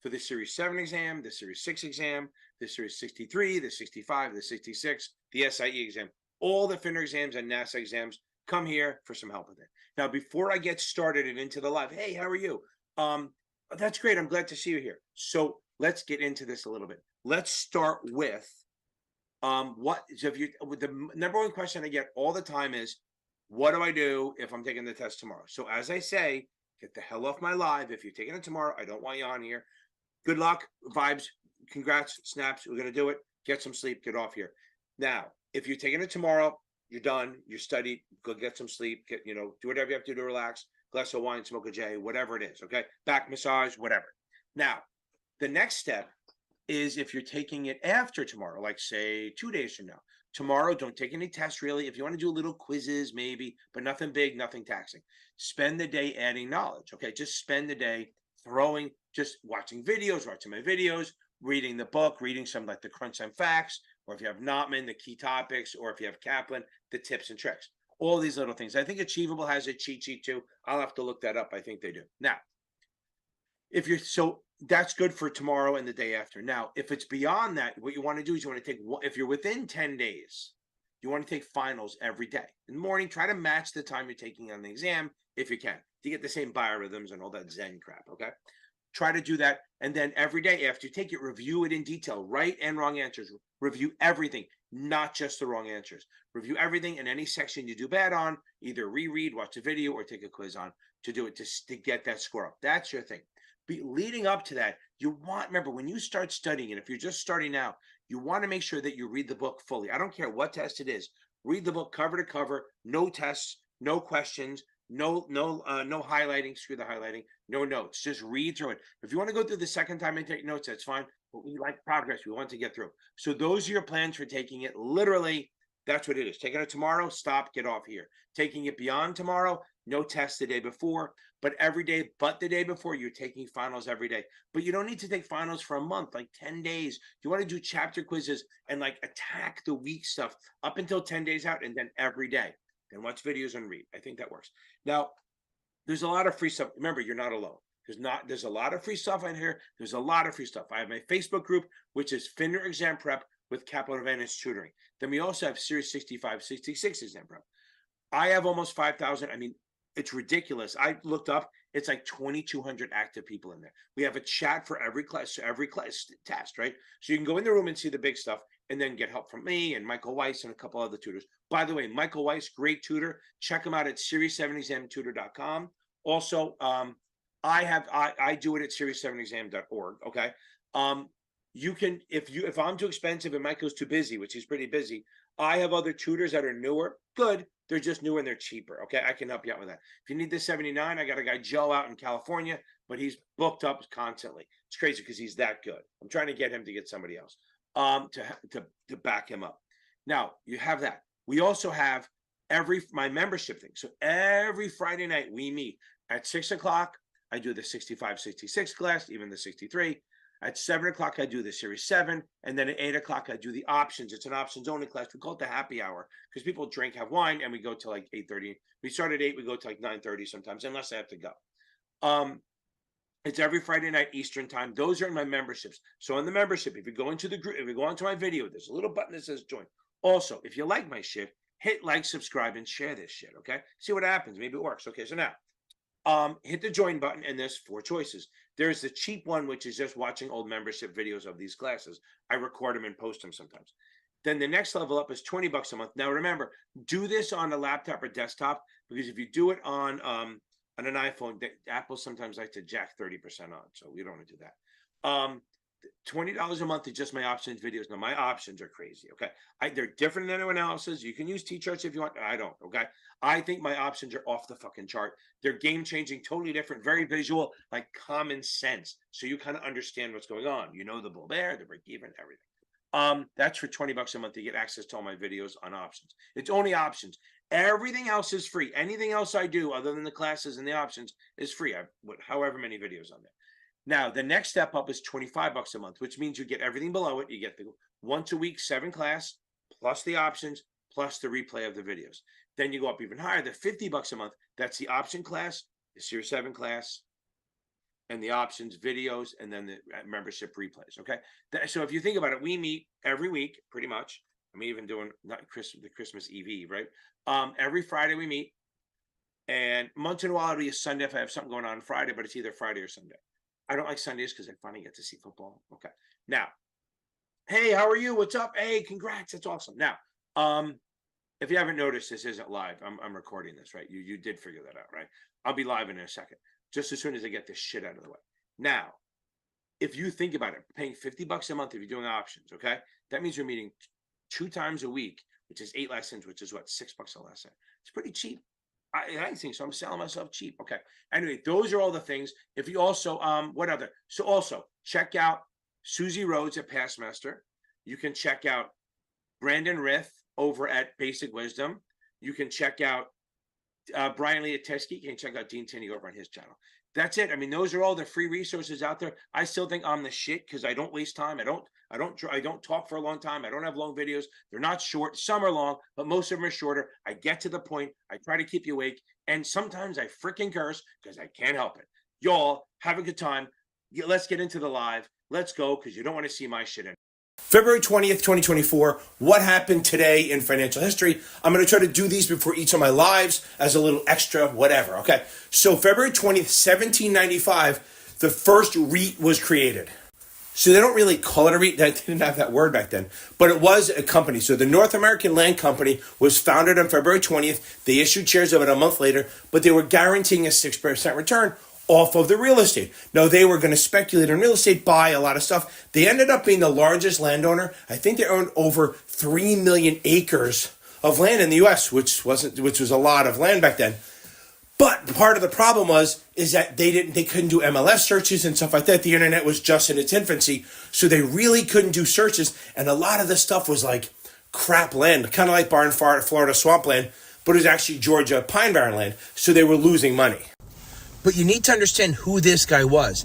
for the Series 7 exam, the Series 6 exam, the Series 63, the 65, the 66, the SIE exam. All the FINRA exams and NASAA exams, come here for some help with it. Now, before I get started and into the live, hey, how are you? That's great. I'm glad to see you here. So let's get into this a little bit. Let's start with the number one question I get all the time is, what do I do if I'm taking the test tomorrow? So as I say, get the hell off my live. If you're taking it tomorrow, I don't want you on here. Good luck, vibes, congrats, snaps. We're going to do it. Get some sleep, get off here. Now, if you're taking it tomorrow, you're done, you're studied, go get some sleep, do whatever you have to do to relax, glass of wine, smoke a J, whatever it is, okay? Back massage, whatever. Now, the next step is if you're taking it after tomorrow, like say 2 days from now. Tomorrow, don't take any tests really. If you want to do little quizzes, maybe, but nothing big, nothing taxing. Spend the day adding knowledge, okay? Just spend the day just watching videos, watching my videos, reading the book, reading some like the Crunch Time Facts, or if you have Notman, the key topics, or if you have Kaplan, the tips and tricks. All these little things. I think Achievable has a cheat sheet too. I'll have to look that up. I think they do. Now, that's good for tomorrow and the day after. Now, if it's beyond that, what you want to do is you want to take, if you're within 10 days, you want to take finals every day. In the morning, try to match the time you're taking on the exam if you can, to get the same biorhythms and all that Zen crap, okay? Try to do that. And then every day after you take it, review it in detail, right and wrong answers. Review everything, not just the wrong answers. Review everything, and any section you do bad on, either reread, watch a video, or take a quiz on to do it, to get that score up. That's your thing. Leading up to that, remember, when you start studying, and if you're just starting out, you want to make sure that you read the book fully. I don't care what test it is. Read the book cover to cover, no tests, no questions, no highlighting, screw the highlighting, no notes. Just read through it. If you want to go through the second time and take notes, that's fine. But we like progress. We want to get through. So those are your plans for taking it. Literally, that's what it is. Taking it tomorrow, stop, get off here. Taking it beyond tomorrow, no tests the day before, but every day but the day before, you're taking finals every day. But you don't need to take finals for a month, like 10 days. You want to do chapter quizzes and like attack the weak stuff up until 10 days out, and then every day. Then watch videos and read. I think that works. Now, there's a lot of free stuff. Remember, you're not alone. There's a lot of free stuff on here. There's a lot of free stuff. I have my Facebook group, which is FINRA Exam Prep with Capital Advantage Tutoring. Then we also have Series 65, 66 Exam Prep. I have almost 5,000. I mean, it's ridiculous. I looked up, it's like 2,200 active people in there. We have a chat for every class test, right? So you can go in the room and see the big stuff, and then get help from me and Michael Weiss and a couple other tutors. By the way, Michael Weiss, great tutor. Check him out at series7examtutor.com. Also, I do it at series7exam.org. Okay. You can, if I'm too expensive and Michael's too busy, which he's pretty busy, I have other tutors that are newer. Good. They're just newer and they're cheaper. Okay. I can help you out with that. If you need the 79, I got a guy, Joe, out in California, but he's booked up constantly. It's crazy because he's that good. I'm trying to get him to get somebody else to back him up. Now you have that. We also have my membership thing. So every Friday night we meet at 6 o'clock. I do the 65, 66 class, even the 63. At 7 o'clock, I do the Series 7. And then at 8 o'clock, I do the options. It's an options only class. We call it the happy hour because people drink, have wine, and we go to like 8:30. We start at 8, we go to like 9:30 sometimes, unless I have to go. It's every Friday night Eastern time. Those are in my memberships. So in the membership, if you go into the group, if you go onto my video, there's a little button that says join. Also, if you like my shit, hit like, subscribe, and share this shit, okay? See what happens. Maybe it works. Okay, so now, hit the join button, and there's 4 choices. There's the cheap one, which is just watching old membership videos of these classes. I record them and post them sometimes. Then the next level up is $20 a month. Now remember, do this on a laptop or desktop, because if you do it on an iPhone, Apple sometimes likes to jack 30% on, so we don't want to do that. $20 a month is just my options videos. Now my options are crazy. Okay, they're different than anyone else's. You can use T-charts if you want. I don't. Okay, I think my options are off the fucking chart. They're game changing, totally different, very visual, like common sense. So you kind of understand what's going on. You know the bull bear, the break even, everything. That's for $20 a month to get access to all my videos on options. It's only options. Everything else is free. Anything else I do other than the classes and the options is free. I put however many videos on there. Now, the next step up is $25 a month, which means you get everything below it. You get the once a week 7 class, plus the options, plus the replay of the videos. Then you go up even higher, the $50 a month. That's the option class, the Series 7 class, and the options, videos, and then the membership replays. Okay. So if you think about it, we meet every week pretty much. I'm even doing not the Christmas Eve, right? Every Friday we meet, and once in a while it'll be a Sunday if I have something going on Friday, but it's either Friday or Sunday. I don't like Sundays because I finally get to see football. Okay. Now, hey, how are you? What's up? Hey, congrats. That's awesome. Now, if you haven't noticed, this isn't live. I'm recording this, right? You did figure that out, right? I'll be live in a second, just as soon as I get this shit out of the way. Now, if you think about it, paying $50 a month if you're doing options, okay? That means you're meeting 2 times a week, which is 8 lessons, which is what, $6 a lesson. It's pretty cheap. I think so. I'm selling myself cheap. Okay. Anyway, those are all the things. If you also, what other? So also check out Susie Rhodes at Passmaster. You can check out Brandon Rith over at Basic Wisdom. You can check out Brian Lee at Teskey. You can check out Dean Tinney over on his channel. That's it. I mean, those are all the free resources out there. I still think I'm the shit because I don't waste time. I don't talk for a long time. I don't have long videos. They're not short. Some are long, but most of them are shorter. I get to the point. I try to keep you awake. And sometimes I freaking curse because I can't help it. Y'all have a good time. Let's get into the live. Let's go because you don't want to see my shit in. February 20th, 2024. What happened today in financial history? I'm going to try to do these before each of my lives as a little extra whatever, okay? So February 20th, 1795, the first REIT was created. So they don't really call it a REIT. They didn't have that word back then. But it was a company. So the North American Land Company was founded on February 20th. They issued shares of it a month later, but they were guaranteeing a 6% return off of the real estate. Now, they were going to speculate on real estate, buy a lot of stuff. They ended up being the largest landowner. I think they owned over 3 million acres of land in the U.S., which was a lot of land back then. But part of the problem is that they couldn't do MLS searches and stuff like that. The internet was just in its infancy, so they really couldn't do searches. And a lot of the stuff was like crap land, kind of like Barn Florida swampland, but it was actually Georgia pine barren land. So they were losing money. But you need to understand who this guy was.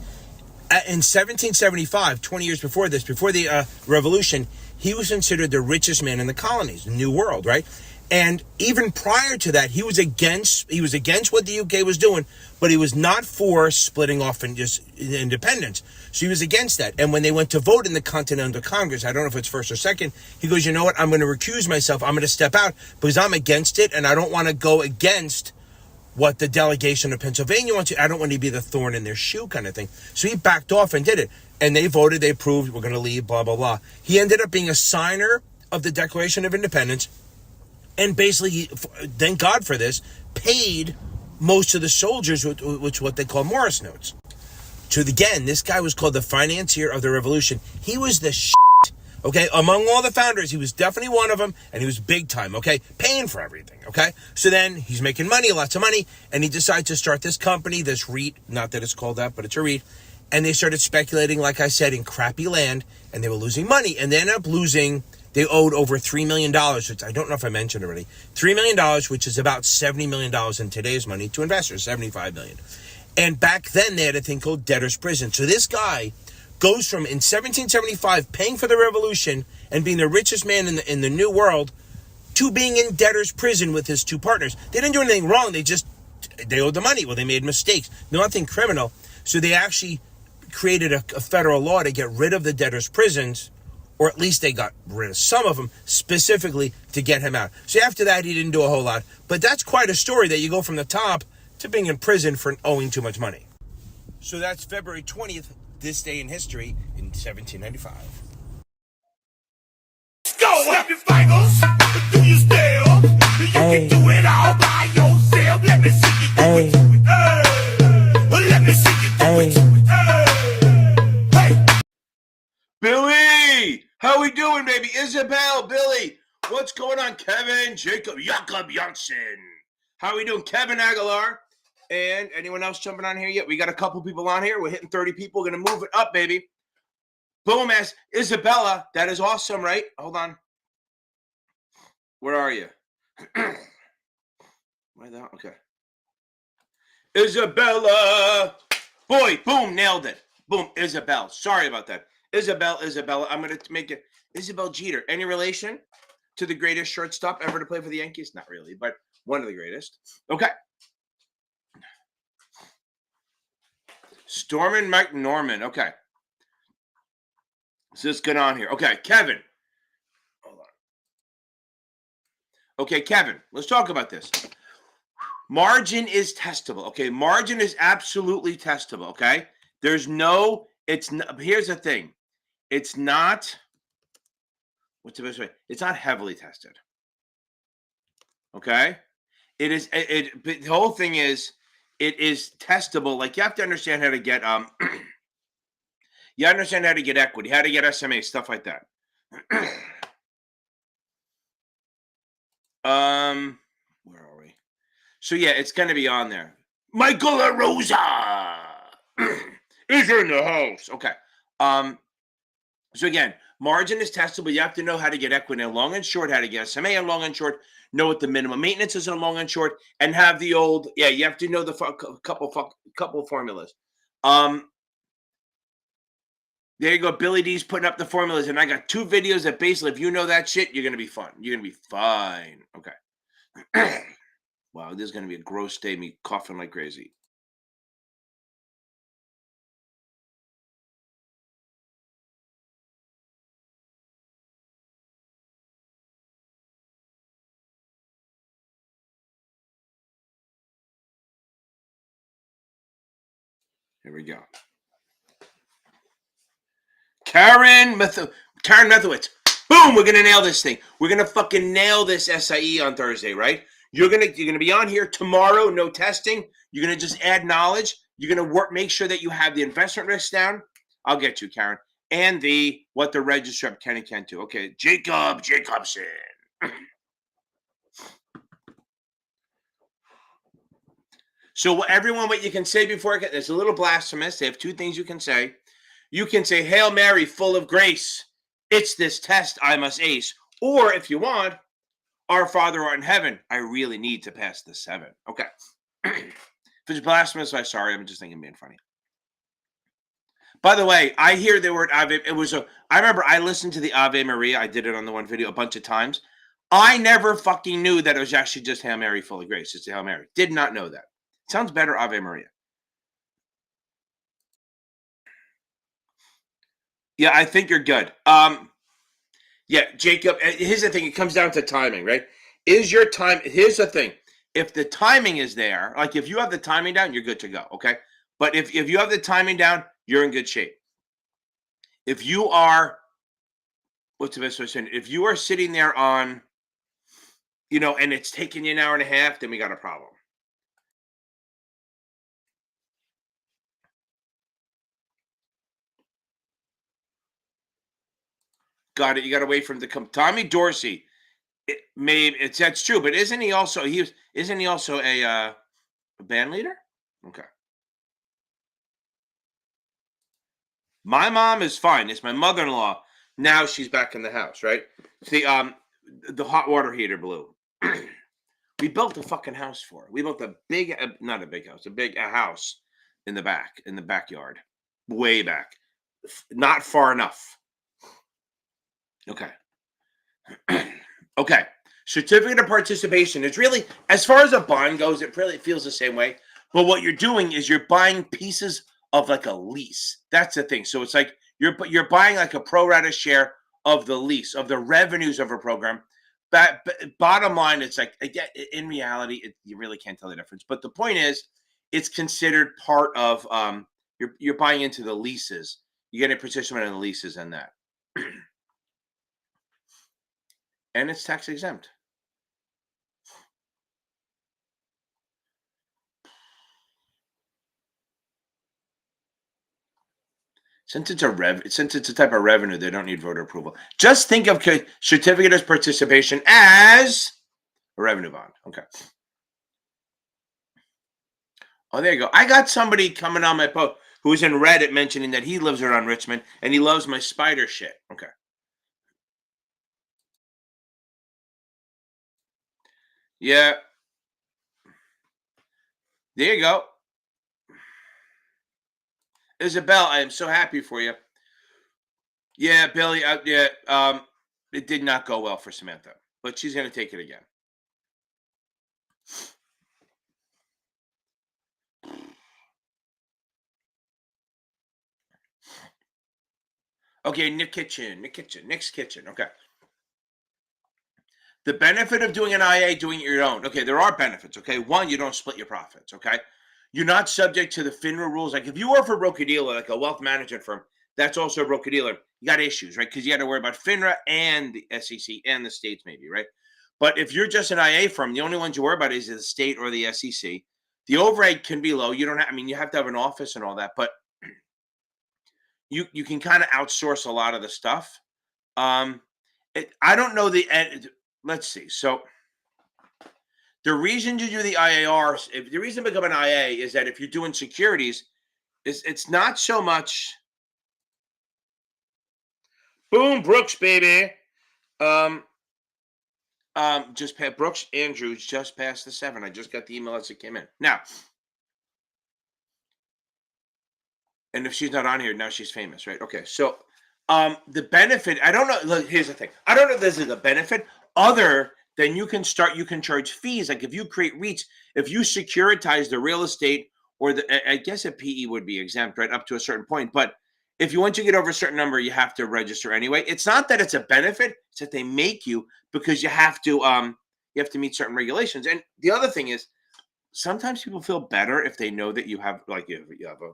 In 1775, 20 years before this, before the revolution, he was considered the richest man in the colonies, the New World, right? And even prior to that, he was against what the UK was doing, but he was not for splitting off and just independence. So he was against that. And when they went to vote in the Continental Congress, I don't know if it's first or second, he goes, you know what, I'm going to recuse myself. I'm going to step out because I'm against it, and I don't want to go against what the delegation of Pennsylvania wants to. I don't want to be the thorn in their shoe kind of thing. So he backed off and did it. And they voted, they approved, we're going to leave, blah, blah, blah. He ended up being a signer of the Declaration of Independence. And basically, thank God for this, paid most of the soldiers with what they call Morris notes. So again, this guy was called the financier of the revolution. He was the shit. Okay, among all the founders, he was definitely one of them, and he was big time, okay, paying for everything, okay? So then he's making money, lots of money, and he decides to start this company, this REIT, not that it's called that, but it's a REIT, and they started speculating, like I said, in crappy land, and they were losing money, and they ended up losing, they owed over $3 million, which I don't know if I mentioned already, $3 million, which is about $70 million in today's money to investors, $75 million. And back then, they had a thing called debtor's prison. So this guy goes from, in 1775, paying for the revolution and being the richest man in the New World to being in debtor's prison with his 2 partners. They didn't do anything wrong. They owed the money. Well, they made mistakes. Nothing criminal. So they actually created a federal law to get rid of the debtor's prisons, or at least they got rid of some of them specifically to get him out. So after that, he didn't do a whole lot. But that's quite a story that you go from the top to being in prison for owing too much money. So that's February 20th. This day in history in 1795. Go! Snap your fingers, do you still? You can do it all by yourself. Let me see you do it to it. Hey. Let me see you do it to it. Hey. Billy! How we doing, baby? Isabel, Billy. What's going on? Kevin, Jacob Janssen. How we doing? Kevin Aguilar. And anyone else jumping on here yet? We got a couple people on here. We're hitting 30 people. We're going to move it up, baby. Boom, ass. Isabella. That is awesome, right? Hold on. Where are you? Why that? Okay. Isabella. Boy, boom, nailed it. Boom, Isabel. Sorry about that. Isabella. I'm going to make it Isabel Jeter. Any relation to the greatest shortstop ever to play for the Yankees? Not really, but one of the greatest. Okay. Storm and Mike Norman. Okay. So let's get on here. Okay, Kevin. Hold on. Okay, Kevin, let's talk about this. Margin is testable. Okay, margin is absolutely testable. Okay, there's no, it's not, here's the thing. It's not, what's the best way? It's not heavily tested. Okay, it is, but the whole thing is, it is testable. Like you have to understand how to get, you understand how to get equity, how to get SMA, stuff like that. Where are we? So yeah, it's going to be on there. Michael Rosa is in the house. Okay. So again, margin is testable. You have to know how to get equity in long and short, how to get SMA in long and short, know what the minimum maintenance is on long and short, and have the old, yeah, you have to know the couple formulas. There you go. Billy D's putting up the formulas, and I got 2 videos that basically, if you know that shit, you're gonna be fun. You're gonna be fine. Okay. Wow, this is gonna be a gross day. Me coughing like crazy. Here we go. Karen Methowitz. Boom, we're gonna nail this thing. We're gonna fucking nail this SIE on Thursday, right? You're gonna be on here tomorrow, no testing. You're gonna just add knowledge. You're gonna make sure that you have the investment risk down. I'll get you, Karen. And the what the register up can and can't do. Okay, Jacobson. So everyone, what you can say before it's a little blasphemous. They have 2 things you can say. You can say, Hail Mary, full of grace. It's this test I must ace. Or if you want, Our Father art in heaven. I really need to pass the 7. Okay. If it's blasphemous, I'm sorry. I'm just thinking being funny. By the way, I hear the word Ave. I remember I listened to the Ave Maria. I did it on the one video a bunch of times. I never fucking knew that it was actually just Hail Mary, full of grace. It's the Hail Mary. Did not know that. Sounds better, Ave Maria. Yeah, I think you're good. Yeah, Jacob, here's the thing. It comes down to timing, right? Is your time, here's the thing. If the timing is there, like if you have the timing down, you're good to go, okay? But if you have the timing down, you're in good shape. If you are, what's the best way to say it? If you are sitting there on, and it's taking you an hour and a half, then we got a problem. Got it. You got to wait for him to come. Tommy Dorsey, that's true, but isn't he also a band leader? Okay. My mom is fine. It's my mother-in-law. Now she's back in the house, right? See, the hot water heater blew. We built a fucking house for her. We built a big, not a big house, a house in the backyard, way back, not far enough. Okay. Okay. Certificate of participation is really, as far as a bond goes, it really feels the same way. But what you're doing is you're buying pieces of like a lease. That's the thing. So it's like you're buying like a pro rata share of the lease, of the revenues of a program. But bottom line, it's like, again, in reality, you really can't tell the difference. But the point is, it's considered part of you're buying into the leases. You get a participant in the leases and that. And it's tax exempt. Since it's a type of revenue, they don't need voter approval. Just think of certificate of participation as a revenue bond. Okay. Oh, there you go. I got somebody coming on my post who's in Reddit mentioning that he lives around Richmond and he loves my spider shit. Okay. Yeah. There you go. Isabel, I am so happy for you. Yeah, Billy. It did not go well for Samantha, but she's going to take it again. Okay, Nick's Kitchen. Okay. The benefit of doing an IA, doing it your own. Okay, there are benefits. Okay, one, you don't split your profits. Okay, you're not subject to the FINRA rules. Like if you work for a broker dealer, like a wealth management firm, that's also a broker dealer. You got issues, right? Because you got to worry about FINRA and the SEC and the states, maybe, right? But if you're just an IA firm, the only ones you worry about is the state or the SEC. The overhead can be low. You don't have. I mean, you have to have an office and all that, but you can kind of outsource a lot of the stuff. I don't know the end. Let's see. So the reason you do the IARs, if the reason to become an IA is that if you're doing securities, it's not so much. Boom, Brooks, baby. Um, just Brooks Andrews just passed the 7. I just got the email as it came in. Now, and if she's not on here now, she's famous, right? Okay, so the benefit. I don't know. Look, here's the thing. I don't know if this is a benefit other than you can charge fees. Like if you create REITs, if you securitize the real estate or I guess a PE would be exempt, right? Up to a certain point. But if you want to get over a certain number, you have to register anyway. It's not that it's a benefit, it's that they make you because you have to meet certain regulations. And the other thing is sometimes people feel better if they know that you have a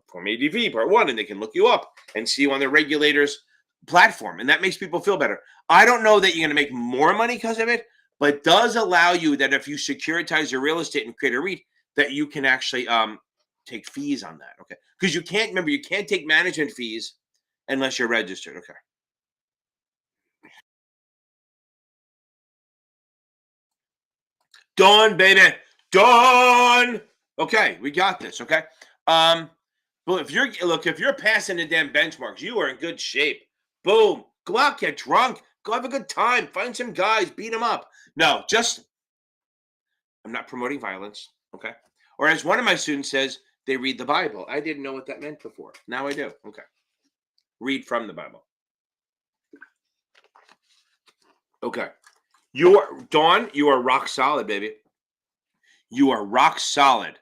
Form ADV Part 1 and they can look you up and see you on the regulator's platform. And that makes people feel better. I don't know that you're going to make more money because of it, but it does allow you that if you securitize your real estate and create a REIT, that you can actually take fees on that. Okay. Because you can't take management fees unless you're registered. Okay. Done, baby. Done. Okay, we got this. Okay. Well, if you're passing the damn benchmarks, you are in good shape. Boom. Go out, get drunk, go have a good time, find some guys, beat them up. No, I'm not promoting violence. Okay. Or as one of my students says, they read the Bible. I didn't know what that meant before. Now I do. Okay. Read from the Bible. Okay. Dawn, you are rock solid, baby. You are rock solid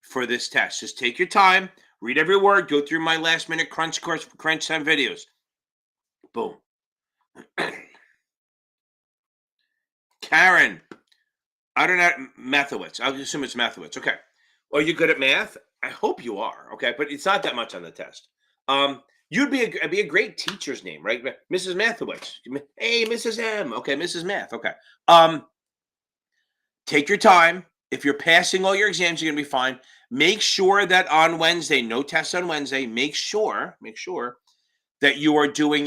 for this test. Just take your time, read every word, go through my last minute crunch time videos. Boom. Karen, I don't know, Mathowitz. I'll assume it's Mathowitz. Okay. Are you good at math? I hope you are. Okay, but it's not that much on the test. You'd be a great teacher's name, right? Mrs. Mathowitz. Hey, Mrs. M. Okay, Mrs. Math. Okay. Take your time. If you're passing all your exams, you're gonna be fine. Make sure that on Wednesday, no tests on Wednesday. Make sure that you are doing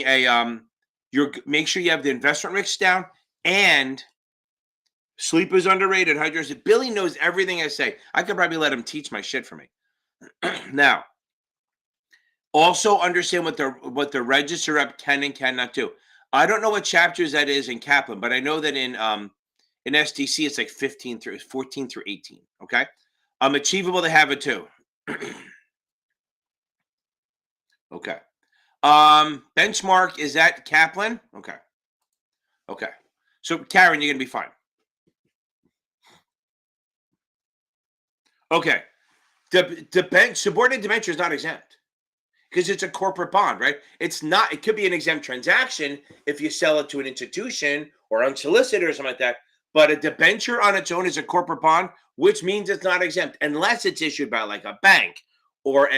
make sure you have the investment risks down and sleep is underrated. Hydration. Billy knows everything I say. I could probably let him teach my shit for me. Now, also understand what the register rep can and cannot do. I don't know what chapters that is in Kaplan, but I know that in STC it's like 14 through 18. Okay, achievable to have it too. Okay. Benchmark is that Kaplan? Okay. Okay. So Karen, you're gonna be fine. Okay. The subordinate debenture is not exempt because it's a corporate bond, right? It's not. It could be an exempt transaction if you sell it to an institution or unsolicited or something like that. But a debenture on its own is a corporate bond, which means it's not exempt unless it's issued by like a bank or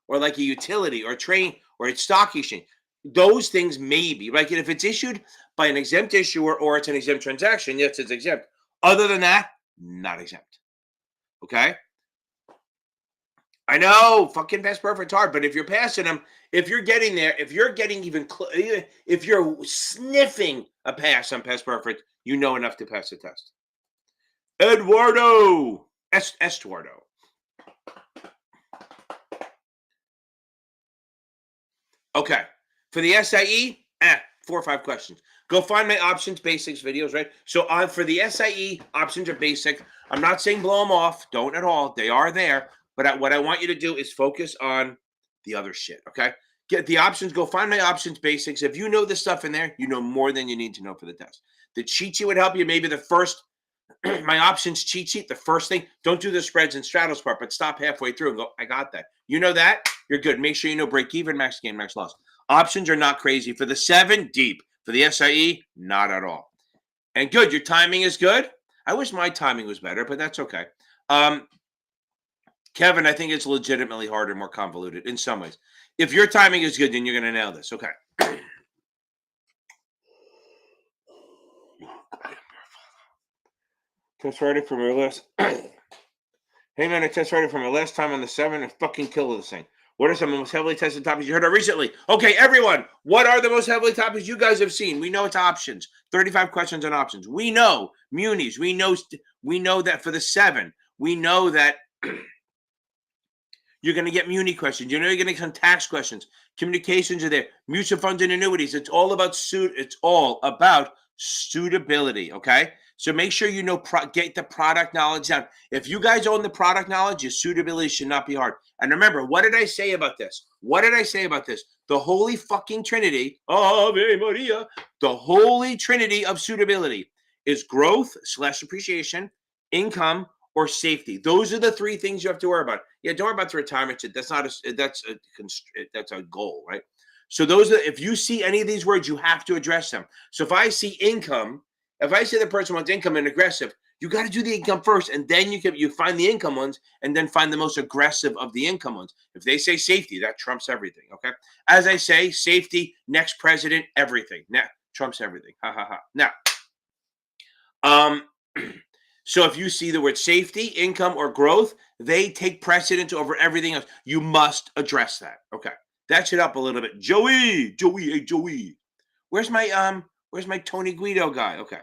or like a utility or a train or a stock exchange. Those things may be right. And if it's issued by an exempt issuer or it's an exempt transaction, yes, it's exempt. Other than that, not exempt. Okay. I know, fucking Past Perfect's hard, but if you're passing them, if you're getting there, if you're getting if you're sniffing a pass on Past Perfect, you know enough to pass the test. Eduardo, Estuardo. Okay, for the SIE, 4 or 5 questions. Go find my options basics videos, right? So for the SIE, options are basic. I'm not saying blow them off. Don't at all. They are there. But what I want you to do is focus on the other shit, okay? Get the options. Go find my options basics. If you know the stuff in there, you know more than you need to know for the test. The cheat sheet would help you. Maybe the first, my options cheat sheet, the first thing, don't do the spreads and straddles part, but stop halfway through and go, I got that. You know that? you're good. Make sure you know break even, max gain, max loss. Options are not crazy. For the 7, deep. For the SIE, not at all. And good, your timing is good. I wish my timing was better, but that's okay. Kevin, I think it's legitimately harder, more convoluted in some ways. If your timing is good, then you're going to nail this. Okay. Test ready for my list. Hey man, I test ready for my last time on the 7 and fucking kill this thing. What are some of the most heavily tested topics you heard of recently? Okay, everyone, what are the most heavily topics you guys have seen? We know it's options. 35 questions on options. We know munis. We know that for the 7. We know that you're going to get muni questions. You know you're going to get some tax questions. Communications are there. Mutual funds and annuities. It's all about suitability. Okay. So make sure you know get the product knowledge down. If you guys own the product knowledge, your suitability should not be hard. And remember, what did I say about this? The holy fucking trinity, Ave Maria, the holy trinity of suitability is growth / appreciation, income, or safety. Those are the 3 things you have to worry about. Yeah, don't worry about the retirement shit. That's a goal, right? So if you see any of these words, you have to address them. So if I see income, if I say the person wants income and aggressive, you got to do the income first, and then you find the income ones, and then find the most aggressive of the income ones. If they say safety, that trumps everything. Okay, as I say, safety, next president, everything. Now trumps everything. Ha ha ha. Now, so if you see the word safety, income, or growth, they take precedence over everything else. You must address that. Okay, that should up a little bit. Joey, hey Joey, where's my Tony Guido guy? Okay.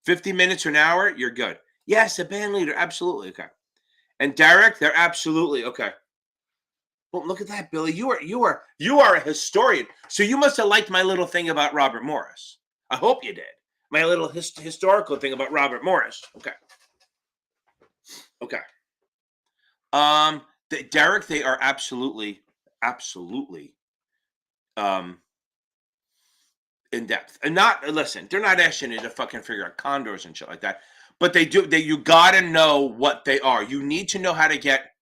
50 minutes or an hour, you're good. Yes, a band leader, absolutely. Okay. And Derek, they're absolutely okay. Well, look at that, Billy. You are a historian. So you must have liked my little thing about Robert Morris. I hope you did. My little historical thing about Robert Morris. Okay. Okay. Derek, they are absolutely in depth. And they're not asking you to fucking figure out condors and shit like that. But you gotta know what they are. You need to know how to get,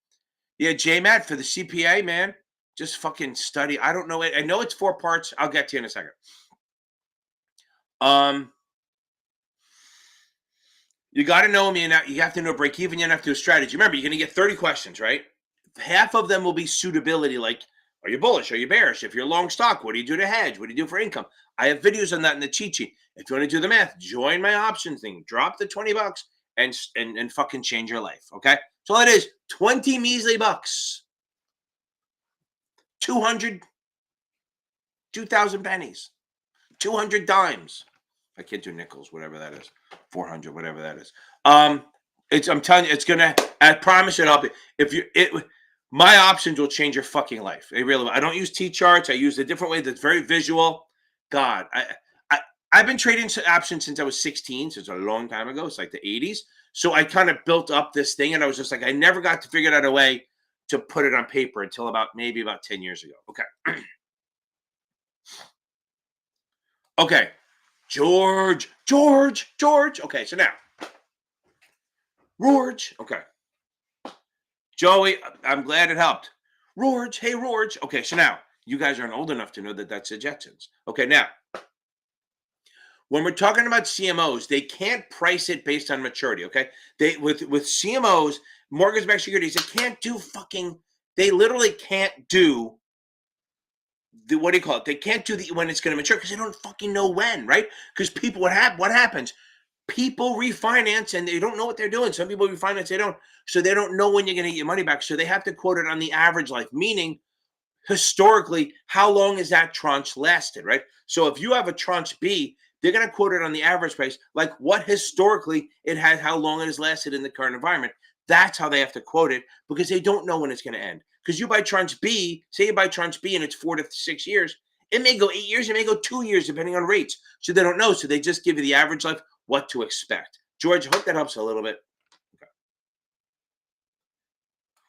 JMAT for the CPA, man. Just fucking study. I don't know it. I know it's 4 parts. I'll get to you in a second. You got to know them. You have to know break even. You have to do a strategy. Remember, you're going to get 30 questions, right? Half of them will be suitability, like, are you bullish? Are you bearish? If you're long stock, what do you do to hedge? What do you do for income? I have videos on that in the cheat sheet. If you want to do the math, join my options thing. Drop the $20 and fucking change your life. Okay, so all it is, 20 measly bucks, 2,000 pennies, 200 dimes. I can't do nickels, whatever that is. 400, whatever that is. I'm telling you, it's gonna. I promise you, my options will change your fucking life. They really will. I don't use T-charts. I use a different way that's very visual. God, I've been trading options since I was 16, so it's a long time ago. It's like the 80s. So I kind of built up this thing, and I was just like, I never got to figure out a way to put it on paper until maybe about 10 years ago. Okay. Okay. George. Okay, so now, George. Okay. Joey, I'm glad it helped. George, hey, George. Okay, so now, you guys aren't old enough to know that that's the Jetsons. Okay, now, when we're talking about CMOs, they can't price it based on maturity, okay? With CMOs, mortgage-backed securities, they literally can't do what do you call it? They can't do when it's going to mature because they don't fucking know when, right? Because people, what happens? People refinance and they don't know what they're doing. Some people refinance, they don't. So they don't know when you're going to get your money back. So they have to quote it on the average life, meaning historically, how long has that tranche lasted, right? So if you have a tranche B, they're going to quote it on the average price, like what historically it had, how long it has lasted in the current environment. That's how they have to quote it because they don't know when it's going to end. Because you buy tranche B, say you buy tranche B and it's 4 to 6 years, it may go 8 years, it may go 2 years, depending on rates. So they don't know. So they just give you the average life, what to expect. George, I hope that helps a little bit. Okay.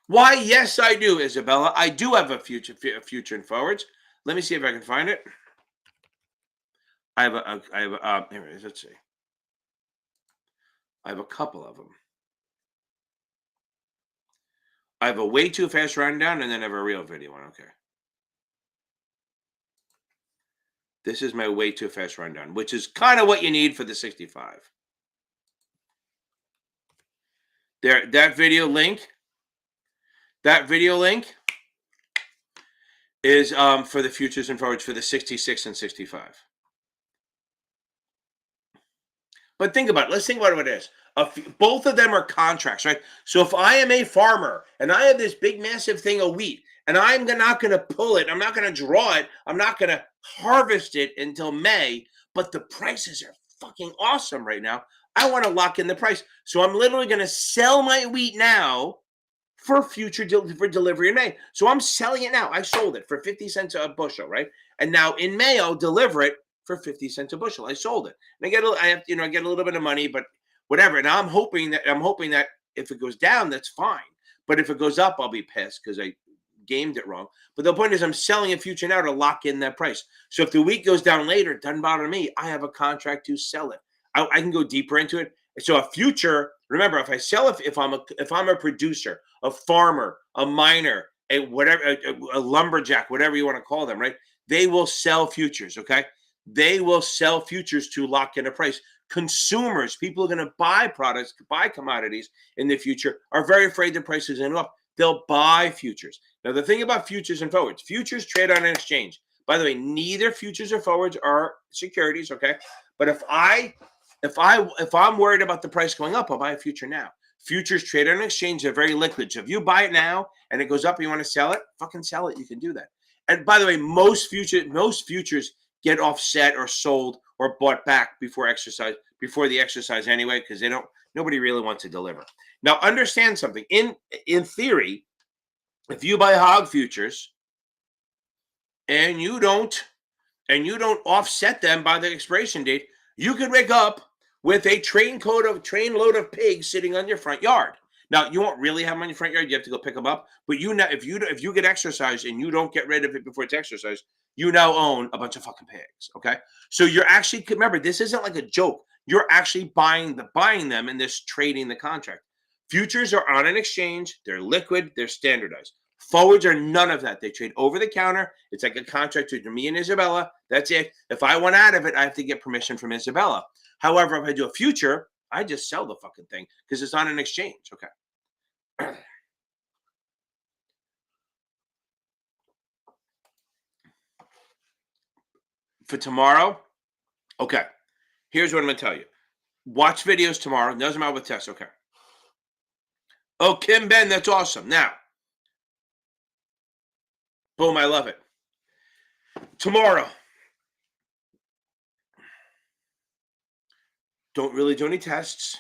Why? Yes, I do, Isabella. I do have a future and forwards. Let me see if I can find it. Here it is. Let's see. I have a couple of them. I have a way too fast rundown, and then I have a real video one. Okay. This is my way too fast rundown, which is kind of what you need for the 65. There, that video link is for the futures and forwards for the 66 and 65. But think about it. Let's think about what it is. Both of them are contracts, right? So if I am a farmer and I have this big, massive thing of wheat, and I'm not going to pull it, I'm not going to draw it, I'm not going to harvest it until May, but the prices are fucking awesome right now. I want to lock in the price. So I'm literally going to sell my wheat now for future for delivery in May. So I'm selling it now. I sold it for 50 cents a bushel, right? And now in May, I'll deliver it for 50 cents a bushel. I sold it. And I get a little bit of money, but whatever. And I'm hoping that if it goes down, that's fine. But if it goes up, I'll be pissed because I gamed it wrong. But the point is I'm selling a future now to lock in that price. So if the wheat goes down later, it doesn't bother me. I have a contract to sell it. I can go deeper into it. So a future, remember, if I sell it, if I'm a producer, a farmer, a miner, a lumberjack, whatever you want to call them, right? They will sell futures, okay? They will sell futures to lock in a price. Consumers, people who are going to buy products, buy commodities in the future, are very afraid the price is going to go up. They'll buy futures. Now, the thing about futures and forwards, futures trade on an exchange. By the way, neither futures or forwards are securities, okay? But if I'm worried about the price going up, I'll buy a future now. Futures trade on an exchange. They're very liquid. So if you buy it now and it goes up and you want to sell it, fucking sell it. You can do that. And by the way, most futures get offset or sold or bought back before the exercise anyway, because nobody really wants to deliver. Now understand something. In theory, if you buy hog futures and you don't offset them by the expiration date, you could wake up with a trainload of pigs sitting on your front yard. Now, you won't really have them on your front yard. You have to go pick them up. But if you get exercised and you don't get rid of it before it's exercised, you now own a bunch of fucking pigs. Okay, so you're actually, remember, this isn't like a joke. You're actually buying them and this trading the contract. Futures are on an exchange. They're liquid. They're standardized. Forwards are none of that. They trade over the counter. It's like a contract to me and Isabella. That's it. If I want out of it, I have to get permission from Isabella. However, if I do a future, I just sell the fucking thing because it's on an exchange. Okay. For tomorrow, okay, here's what I'm going to tell you. Watch videos tomorrow. Doesn't matter with tests. Okay. Oh, Kim Ben, that's awesome. Now, boom, I love it. Tomorrow, don't really do any tests.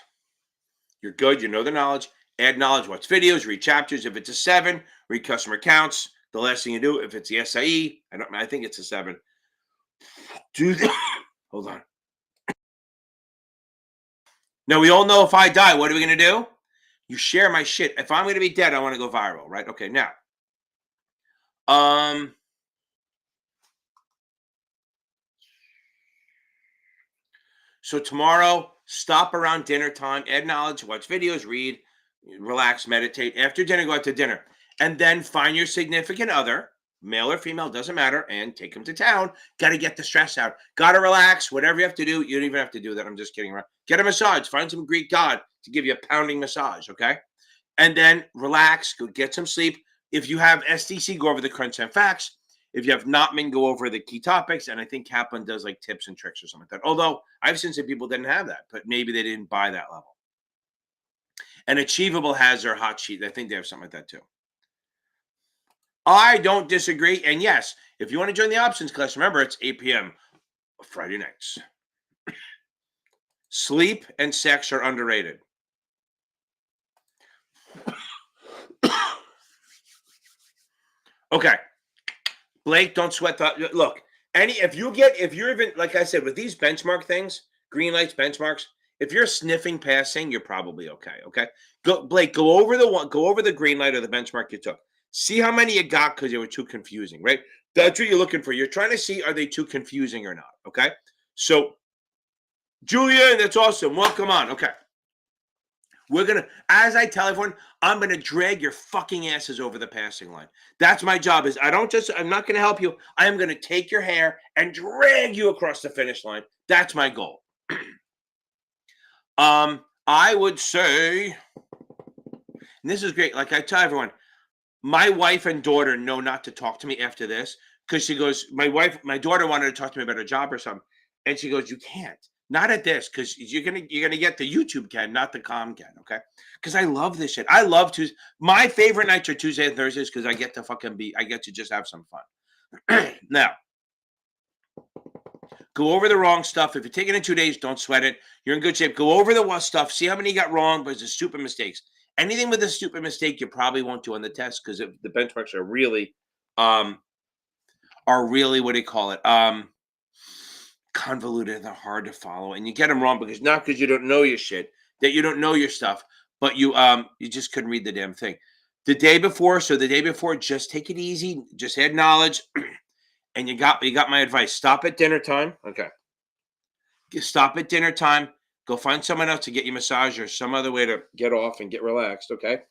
You're good. You know the knowledge. Add knowledge. Watch videos. Read chapters. If it's a 7, read customer accounts. The last thing you do, if it's the SIE, I think it's a 7. Do that. Hold on. Now, we all know if I die, what are we going to do? You share my shit. If I'm going to be dead, I want to go viral, right? Okay, now. So tomorrow, stop around dinner time, add knowledge, watch videos, read, relax, meditate. After dinner, go out to dinner. And then find your significant other, male or female, doesn't matter, and take them to town. Got to get the stress out. Got to relax, whatever you have to do. You don't even have to do that. I'm just kidding around. Get a massage. Find some Greek god to give you a pounding massage, okay? And then relax, go get some sleep. If you have SDC, go over the crunch and facts. If you have Notman, go over the key topics. And I think Kaplan does like tips and tricks or something like that. Although I've seen some people didn't have that, but maybe they didn't buy that level. And Achievable has their hot sheet. I think they have something like that too. I don't disagree. And yes, if you want to join the options class, remember it's 8 p.m. Friday nights. Sleep and sex are underrated. Okay. Blake, don't sweat that. Look, if you're even, like I said, with these benchmark things, green lights, benchmarks, if you're sniffing passing, you're probably okay. Okay. Blake, go over the green light or the benchmark you took. See how many you got because they were too confusing, right? That's what you're looking for. You're trying to see, are they too confusing or not? Okay. So, Julian, that's awesome. Welcome on. Okay. We're going to, as I tell everyone, I'm going to drag your fucking asses over the passing line. That's my job. Is I'm not going to help you. I am going to take your hair and drag you across the finish line. That's my goal. I would say, and this is great. Like I tell everyone, my wife and daughter know not to talk to me after this because she goes, my daughter wanted to talk to me about a job or something. And she goes, you can't, not at this, because you're gonna get the YouTube can, not the com can, okay? Because I love this shit. I love Tuesday. My favorite nights are Tuesday and Thursdays because I get to just have some fun. Now, go over the wrong stuff. If you're taking it 2 days, don't sweat it. You're in good shape. Go over the stuff. See how many you got wrong, but it's the stupid mistakes. Anything with a stupid mistake, you probably won't do on the test because the benchmarks are really, what do you call it? Convoluted and they're hard to follow, and you get them wrong because not because you don't know your shit, that you don't know your stuff, but you just couldn't read the damn thing the day before. So the day before, just take it easy, just add knowledge, and you got my advice. Stop at dinner time. Okay, stop at dinner time. Go find someone else to get you massage or some other way to get off and get relaxed. Okay,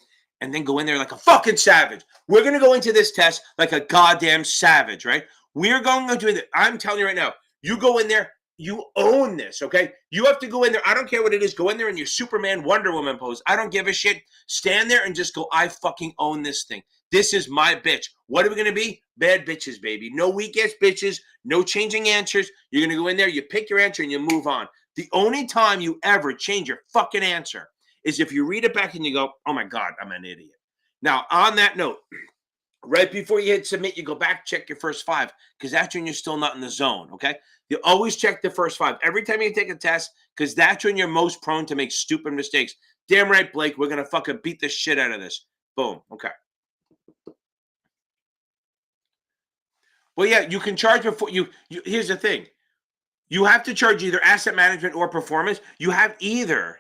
and then go in there like a fucking savage. We're gonna go into this test like a goddamn savage, right? We're going to do it. I'm telling you right now. You go in there, you own this, okay? You have to go in there. I don't care what it is. Go in there in your Superman, Wonder Woman pose. I don't give a shit. Stand there and just go, I fucking own this thing. This is my bitch. What are we going to be? Bad bitches, baby. No weak-ass bitches. No changing answers. You're going to go in there, you pick your answer, and you move on. The only time you ever change your fucking answer is if you read it back and you go, oh, my God, I'm an idiot. Now, on that note, right before you hit submit, you go back, check your first 5, because that's when you're still not in the zone, okay? You always check the first 5 every time you take a test, because that's when you're most prone to make stupid mistakes. Damn right, Blake, we're going to fucking beat the shit out of this. Boom, okay. Well, yeah, you can charge before you here's the thing. You have to charge either asset management or performance. You have either.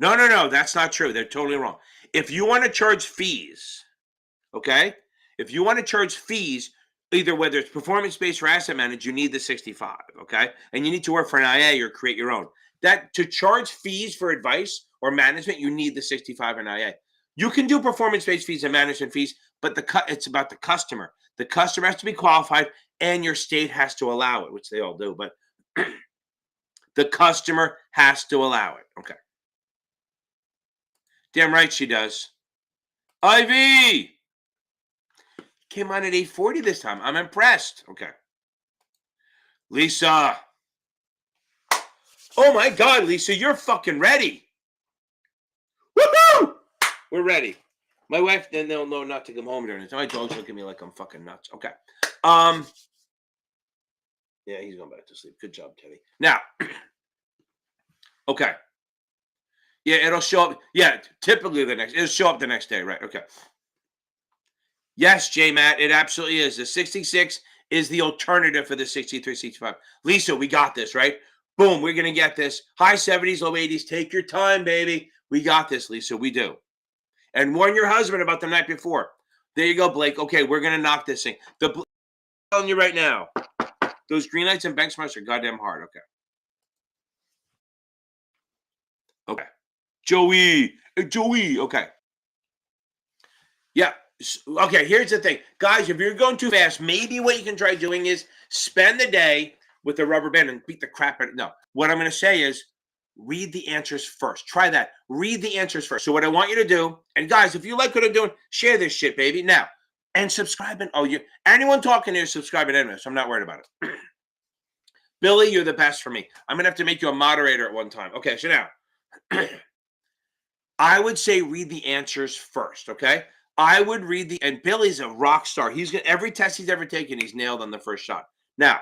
No, that's not true. They're totally wrong. If you want to charge fees, okay? If you want to charge fees, either whether it's performance-based or asset managed, you need the 65, okay? And you need to work for an IA or create your own. That to charge fees for advice or management, you need the 65 and IA. You can do performance-based fees and management fees, but it's about the customer. The customer has to be qualified and your state has to allow it, which they all do, but the customer has to allow it. Okay. Damn right she does. Ivy! Came on at 8:40 this time. I'm impressed. Okay. Lisa. Oh my God, Lisa, you're fucking ready. Woohoo! We're ready. My wife, then they'll know not to come home during this. My dog's looking at me like I'm fucking nuts. Okay. Yeah, he's going back to sleep. Good job, Teddy. Now, okay. Yeah, it'll show up. Yeah, typically it'll show up the next day, right? Okay. Yes, J Matt, it absolutely is. The 66 is the alternative for the 63, 65. Lisa, we got this, right? Boom, we're going to get this. High 70s, low 80s. Take your time, baby. We got this, Lisa. We do. And warn your husband about the night before. There you go, Blake. Okay, we're going to knock this thing. I'm telling you right now, those green lights and benchmarks are goddamn hard. Okay. Okay. Joey. Okay. Yeah. Okay, here's the thing. Guys, if you're going too fast, maybe what you can try doing is spend the day with a rubber band and beat the crap out of it. No. What I'm going to say is read the answers first. Try that. Read the answers first. So what I want you to do, and guys, if you like what I'm doing, share this shit, baby. Now, and subscribe. Anyone talking here, subscribing anyway, so I'm not worried about it. Billy, you're the best for me. I'm going to have to make you a moderator at one time. Okay, so now, I would say read the answers first, okay? I would read and Billy's a rock star. Every test he's ever taken, he's nailed on the first shot. Now,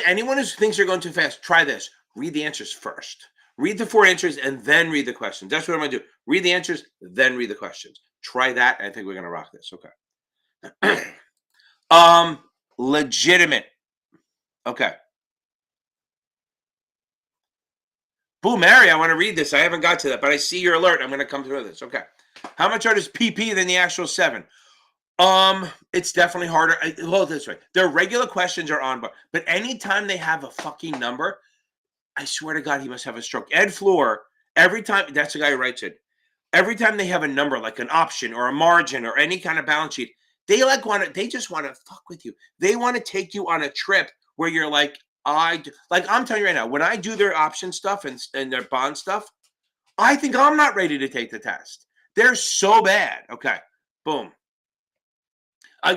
anyone who thinks they're going too fast, try this. Read the answers first. Read the 4 answers and then read the questions. That's what I'm going to do. Read the answers, then read the questions. Try that. I think we're going to rock this. Okay. Legitimate. Okay. Boom, Mary, I want to read this. I haven't got to that, but I see your alert. I'm going to come through this. Okay. How much harder is PP than the actual 7? It's definitely harder. Hold it this way. Their regular questions are on, but anytime they have a fucking number, I swear to God, he must have a stroke. Ed Floor, every time, that's the guy who writes it. Every time they have a number like an option or a margin or any kind of balance sheet, they just want to fuck with you. They want to take you on a trip where you're like, I'm telling you right now, when I do their option stuff and their bond stuff, I think I'm not ready to take the test. They're so bad. Okay. Boom.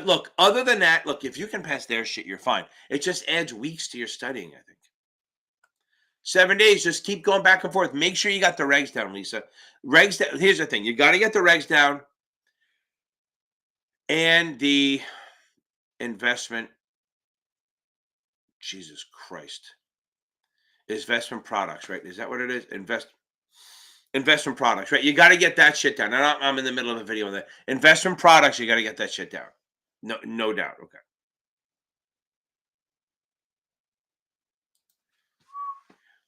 Look, other than that, look, if you can pass their shit, you're fine. It just adds weeks to your studying, I think. 7 days, just keep going back and forth. Make sure you got the regs down, Lisa. Regs down. Here's the thing. You got to get the regs down and the investment. Jesus Christ. Investment products, right? Is that what it is? Investment products, right? You got to get that shit down. I'm in the middle of a video on that. Investment products, you got to get that shit down. No doubt. Okay.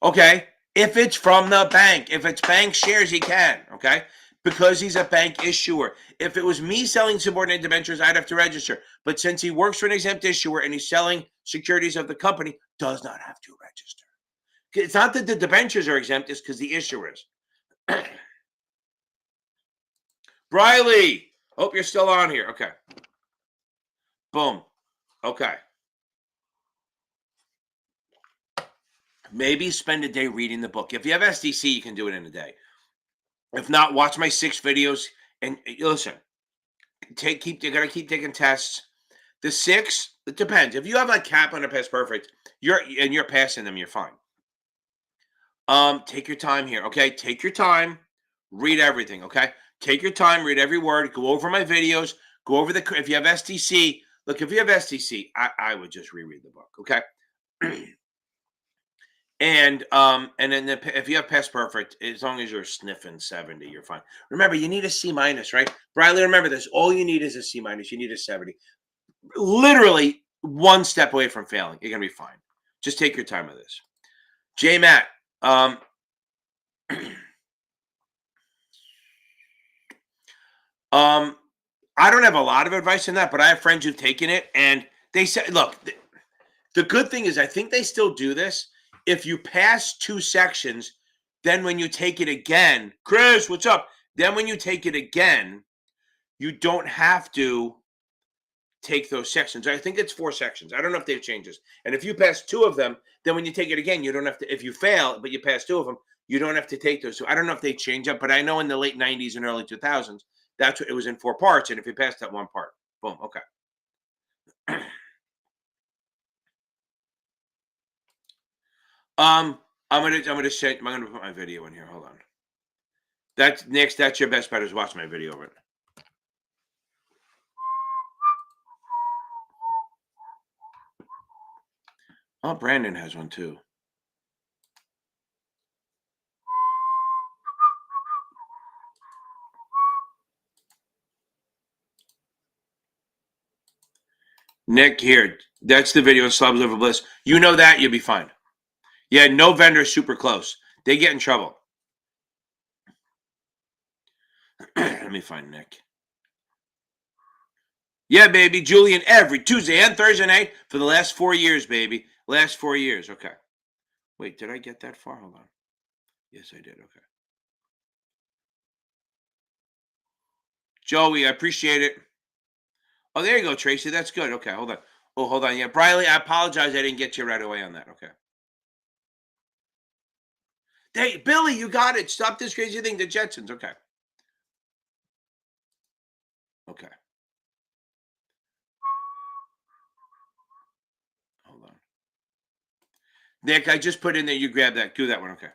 Okay. If it's from the bank, if it's bank shares, he can. Okay. Because he's a bank issuer. If it was me selling subordinate debentures, I'd have to register. But since he works for an exempt issuer and he's selling securities of the company, does not have to register. It's not that the debentures are exempt, it's because the issuer is. Briley, hope you're still on here. Okay. Boom. Okay. Maybe spend a day reading the book. If you have SDC, you can do it in a day. If not, watch my 6 videos and listen. You gotta keep taking tests. The 6, it depends. If you have like cap on a pass perfect, you're passing them, you're fine. Take your time here, okay? Take your time, read everything, okay? Take your time, read every word, go over my videos, go over if you have STC, look, if you have STC, I would just reread the book, okay? And then if you have past perfect, as long as you're sniffing 70, you're fine. Remember, you need a C minus, right? Briley, remember this. All you need is a C minus. You need a 70. Literally one step away from failing. You're gonna be fine. Just take your time with this. J Matt, I don't have a lot of advice in that, but I have friends who've taken it and they said, look, the good thing is I think they still do this. If you pass 2 sections, then when you take it again, Chris, what's up? Then when you take it again, you don't have to take those sections. I think it's 4 sections. I don't know if they've changed this. And if you pass 2 of them, then when you take it again, you don't have to, if you fail, but you pass 2 of them, you don't have to take those. So I don't know if they change up, but I know in the late 90s and early 2000s, that's what it was in 4 parts. And if you pass that 1 part, boom, okay. I'm gonna put my video in here. Hold on. That's your best bet is watch my video of it. Oh, Brandon has one too. Nick, here. That's the video of Slubs Over Bliss. You know that, you'll be fine. Yeah, no vendor is super close. They get in trouble. Let me find Nick. Yeah, baby. Julian, every Tuesday and Thursday night for the last 4 years, baby. Last 4 years. Okay. Wait, did I get that far? Hold on. Yes, I did. Okay. Joey, I appreciate it. Oh, there you go, Tracy. That's good. Okay, hold on. Oh, hold on. Yeah, Briley, I apologize. I didn't get you right away on that. Okay. Hey, Billy, you got it. Stop this crazy thing. The Jetsons. Okay. Okay. Hold on. Nick, I just put in there. You grab that. Do that one. Okay.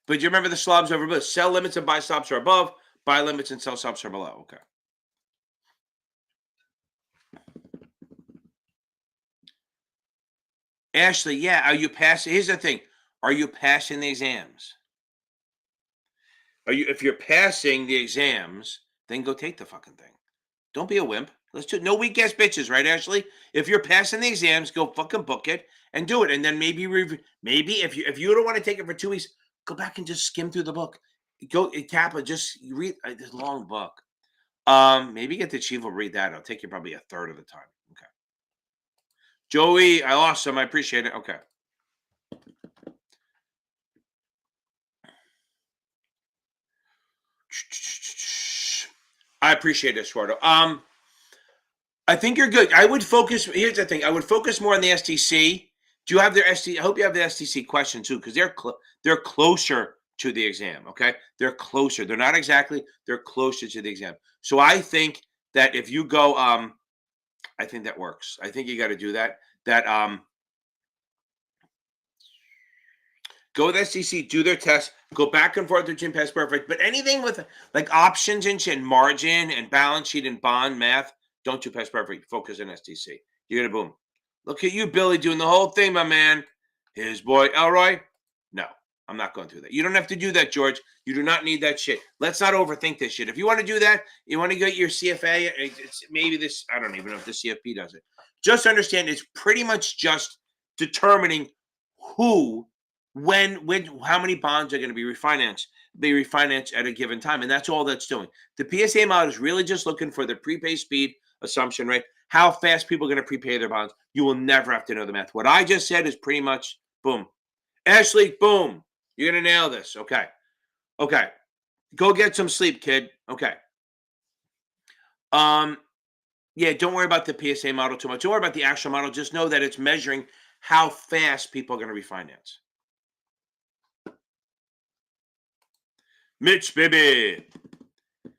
But you remember the slobs over below. Sell limits and buy stops are above. Buy limits and sell stops are below. Okay. Ashley, yeah. Are you passing? Here's the thing. Are you passing the exams? If you're passing the exams, then go take the fucking thing. Don't be a wimp. Let's do no weak ass bitches, right, Ashley? If you're passing the exams, go fucking book it and do it. And then maybe if you don't want to take it for 2 weeks, go back and just skim through the book. Go Kappa, just read this long book. Maybe get the chief will read that. It'll take you probably a third of the time. Okay. Joey, I lost some. I appreciate it. Okay. I appreciate it, Eduardo. I think you're good. I would focus. Here's the thing. I would focus more on the STC. Do you have their STC? I hope you have the STC question too, because they're closer to the exam. Okay, they're closer. They're not exactly. They're closer to the exam. So I think that if you go, I think that works. I think you got to do that. Go with STC, do their test, go back and forth with Gym Pass Perfect. But anything with like options and shit, and margin and balance sheet and bond math, don't do Pass Perfect. Focus on STC. You're gonna boom. Look at you, Billy, doing the whole thing, my man. His boy Elroy. No, I'm not going through that. You don't have to do that, George. You do not need that shit. Let's not overthink this shit. If you want to do that, you want to get your CFA. It's maybe this. I don't even know if the CFP does it. Just understand, it's pretty much just determining who, when, how many bonds are going to be refinanced at a given time, and that's all that's doing. The PSA model is really just looking for the prepay speed assumption, right? How fast people are going to prepay their bonds. You will never have to know the math. What I just said is pretty much boom. Ashley, boom. You're going to nail this. Okay. Go get some sleep, kid. Okay. Yeah, don't worry about the PSA model too much. Don't worry about the actual model. Just know that it's measuring how fast people are going to refinance. Mitch, baby.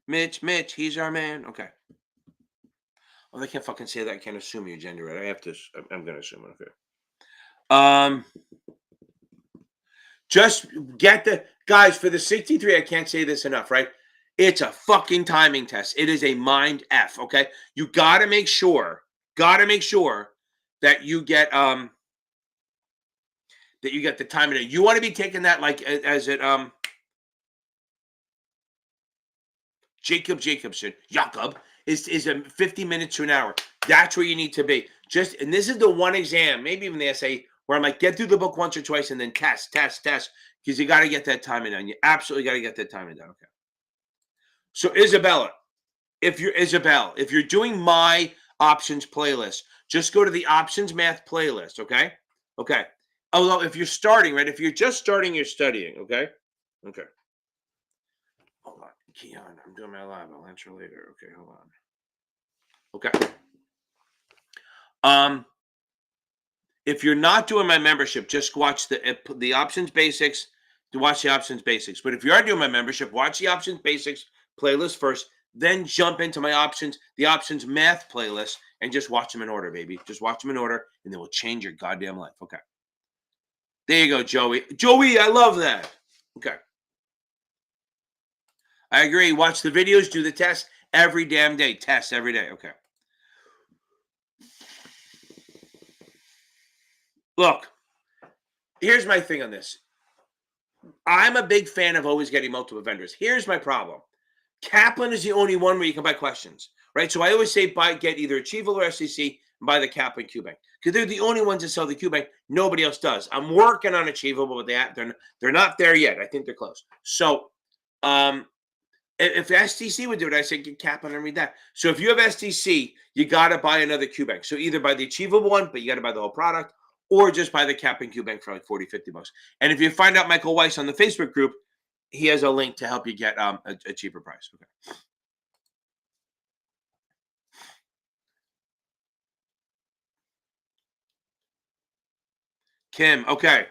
Mitch, he's our man. Okay. Well, I can't fucking say that. I can't assume your gender, right? I have to. I'm going to assume it. Okay. Just get the guys for the 63. I can't say this enough, right? It's a fucking timing test. It is a mind F. Okay. You got to make sure. That you get the timing. You want to be taking that like as it Jacob is a 50 minutes to an hour. That's where you need to be. And this is the one exam, maybe even the essay, where I'm like, get through the book once or twice and then test, because you got to get that timing down. You absolutely got to get that timing down. Okay. So Isabella, if you're doing my options playlist, just go to the options math playlist. Okay. Although if you're starting, right, if you're just starting your studying, okay. Hold on, Keon, I'm doing my live. I'll answer later. Okay, hold on. Okay. If you're not doing my membership, just watch the options basics. Watch the options basics. But if you are doing my membership, watch the options basics playlist first, then jump into the options math playlist, and just watch them in order, baby. Just watch them in order, and they will change your goddamn life. Okay. There you go, Joey. Joey, I love that. Okay. I agree. Watch the videos, do the test every damn day. Test every day. Okay. Look, here's my thing on this. I'm a big fan of always getting multiple vendors. Here's my problem. Kaplan is the only one where you can buy questions, right? So I always say get either Achievable or SEC and buy the Kaplan QBank, because they're the only ones that sell the QBank. Nobody else does. I'm working on Achievable, but they're not there yet. I think they're close. So if STC would do it, I say get Kaplan and read that. So if you have STC, you got to buy another QBank. So either buy the Achievable one, but you got to buy the whole product, or just buy the Kaplan QBank for like $40-$50. And if you find out Michael Weiss on the Facebook group, he has a link to help you get a cheaper price. Okay. Kim, okay.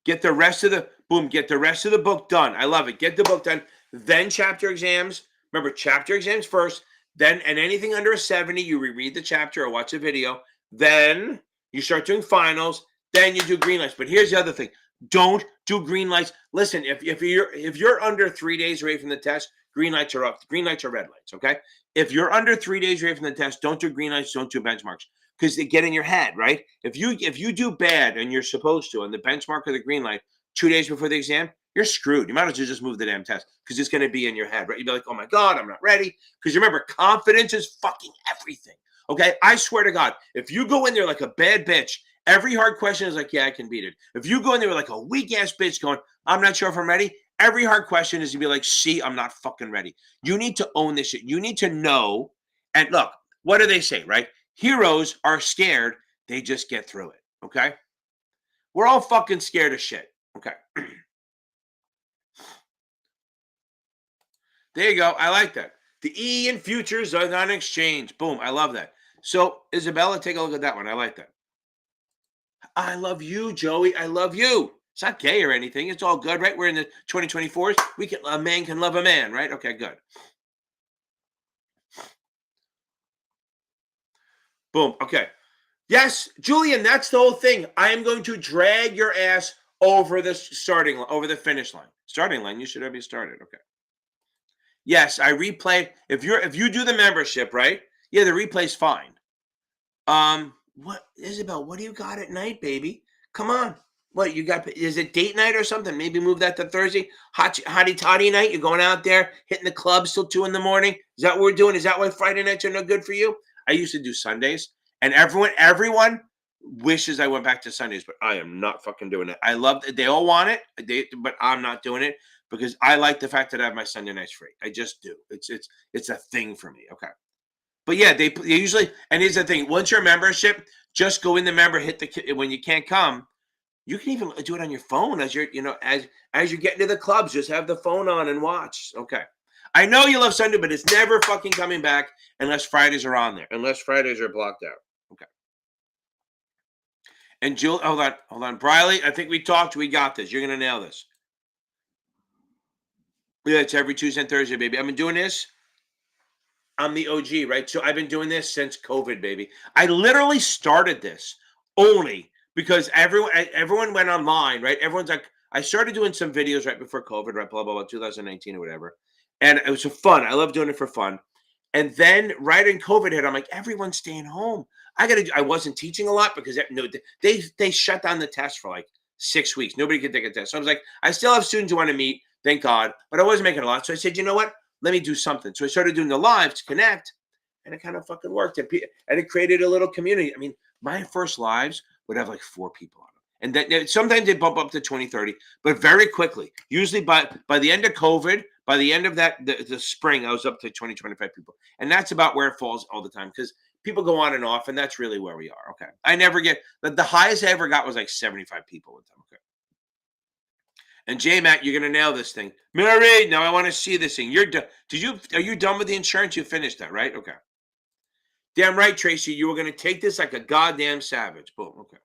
Get the rest of the book done. I love it. Get the book done. Then chapter exams. Remember, chapter exams first. Then, and anything under a 70, you reread the chapter or watch a video. Then you start doing finals. Then you do green lights. But here's the other thing. Don't do green lights. Listen, if you're under 3 days away from the test, green lights are up. Green lights are red lights. Okay. If you're under 3 days away from the test, don't do green lights. Don't do benchmarks, because they get in your head, right? If you do bad and you're supposed to on the benchmark or the green light 2 days before the exam, you're screwed. You might as well just move the damn test, because it's going to be in your head, right? You'd be like, oh my God, I'm not ready. Because remember, confidence is fucking everything. Okay. I swear to God, if you go in there like a bad bitch, every hard question is like, yeah, I can beat it. If you go in there like a weak ass bitch going, I'm not sure if I'm ready, every hard question is to be like, see, I'm not fucking ready. You need to own this shit. You need to know. And look, what do they say, right? Heroes are scared. They just get through it. Okay. We're all fucking scared of shit. Okay. There you go. I like that. The E in futures are on exchange. Boom. I love that. So, Isabella, take a look at that one. I like that. I love you, Joey. I love you. It's not gay or anything. It's all good, right? We're in the 2024s. A man can love a man, right? Okay, good. Boom. Okay. Yes, Julian, that's the whole thing. I am going to drag your ass over the over the finish line. Starting line, you should have you started. Okay. Yes, I replay. If you do the membership, right? Yeah, the replay's fine. What, Isabel, what do you got at night, baby? Come on. What you got? Is it date night or something? Maybe move that to Thursday. Hottie toddy night. You're going out there hitting the clubs till 2 a.m. Is that what we're doing? Is that why Friday nights are no good for you? I used to do Sundays, and everyone wishes I went back to Sundays, but I am not fucking doing it. I love it. They all want it, but I'm not doing it because I like the fact that I have my Sunday nights free. I just do. It's a thing for me. Okay. But yeah, they usually, and here's the thing: once your membership, just go in the member, hit the when you can't come. You can even do it on your phone as you're, as you're getting to the clubs. Just have the phone on and watch. Okay, I know you love Sunday, but it's never fucking coming back unless Fridays are on there, unless Fridays are blocked out. Okay. And Jill, hold on, Briley. I think we talked. We got this. You're gonna nail this. Yeah, it's every Tuesday and Thursday, baby. I've been doing this. I'm the OG, right? So I've been doing this since COVID, baby. I literally started this only because everyone went online, right? Everyone's like, I started doing some videos right before COVID, right? Blah blah blah, 2019 or whatever, and it was fun. I love doing it for fun. And then right in COVID hit, I'm like, everyone's staying home. I wasn't teaching a lot because no, they shut down the test for like 6 weeks. Nobody could take a test. So I was like, I still have students who want to meet, thank God, but I wasn't making a lot. So I said, you know what? Let me do something. So I started doing the lives to connect, and it kind of fucking worked. And it created a little community. I mean, my first lives would have like 4 people on them. And then sometimes they bump up to 20, 30, but very quickly. Usually by the end of COVID, by the end of the spring, I was up to 20, 25 people. And that's about where it falls all the time because people go on and off, and that's really where we are. Okay. I never get the highest I ever got was like 75 people with them. Okay. And J Mac, you're gonna nail this thing. Mary, now I want to see this thing. You're done. Are you done with the insurance? You finished that, right? Okay. Damn right, Tracy. You were gonna take this like a goddamn savage. Boom. Okay.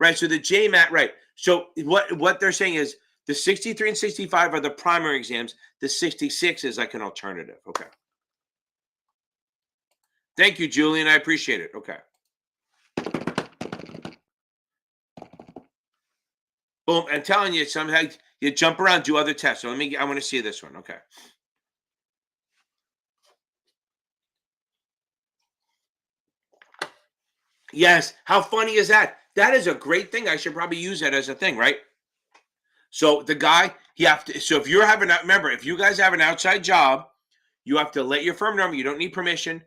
Right. So the J Mac, right. So what they're saying is the 63 and 65 are the primary exams. The 66 is like an alternative. Okay. Thank you, Julian. I appreciate it. Okay. Boom. I'm telling you, somehow you jump around, do other tests. So I want to see this one. Okay. Yes. How funny is that? That is a great thing. I should probably use that as a thing, right? So the guy, he have to. So if you're having, remember, if you guys have an outside job, you have to let your firm know. You don't need permission.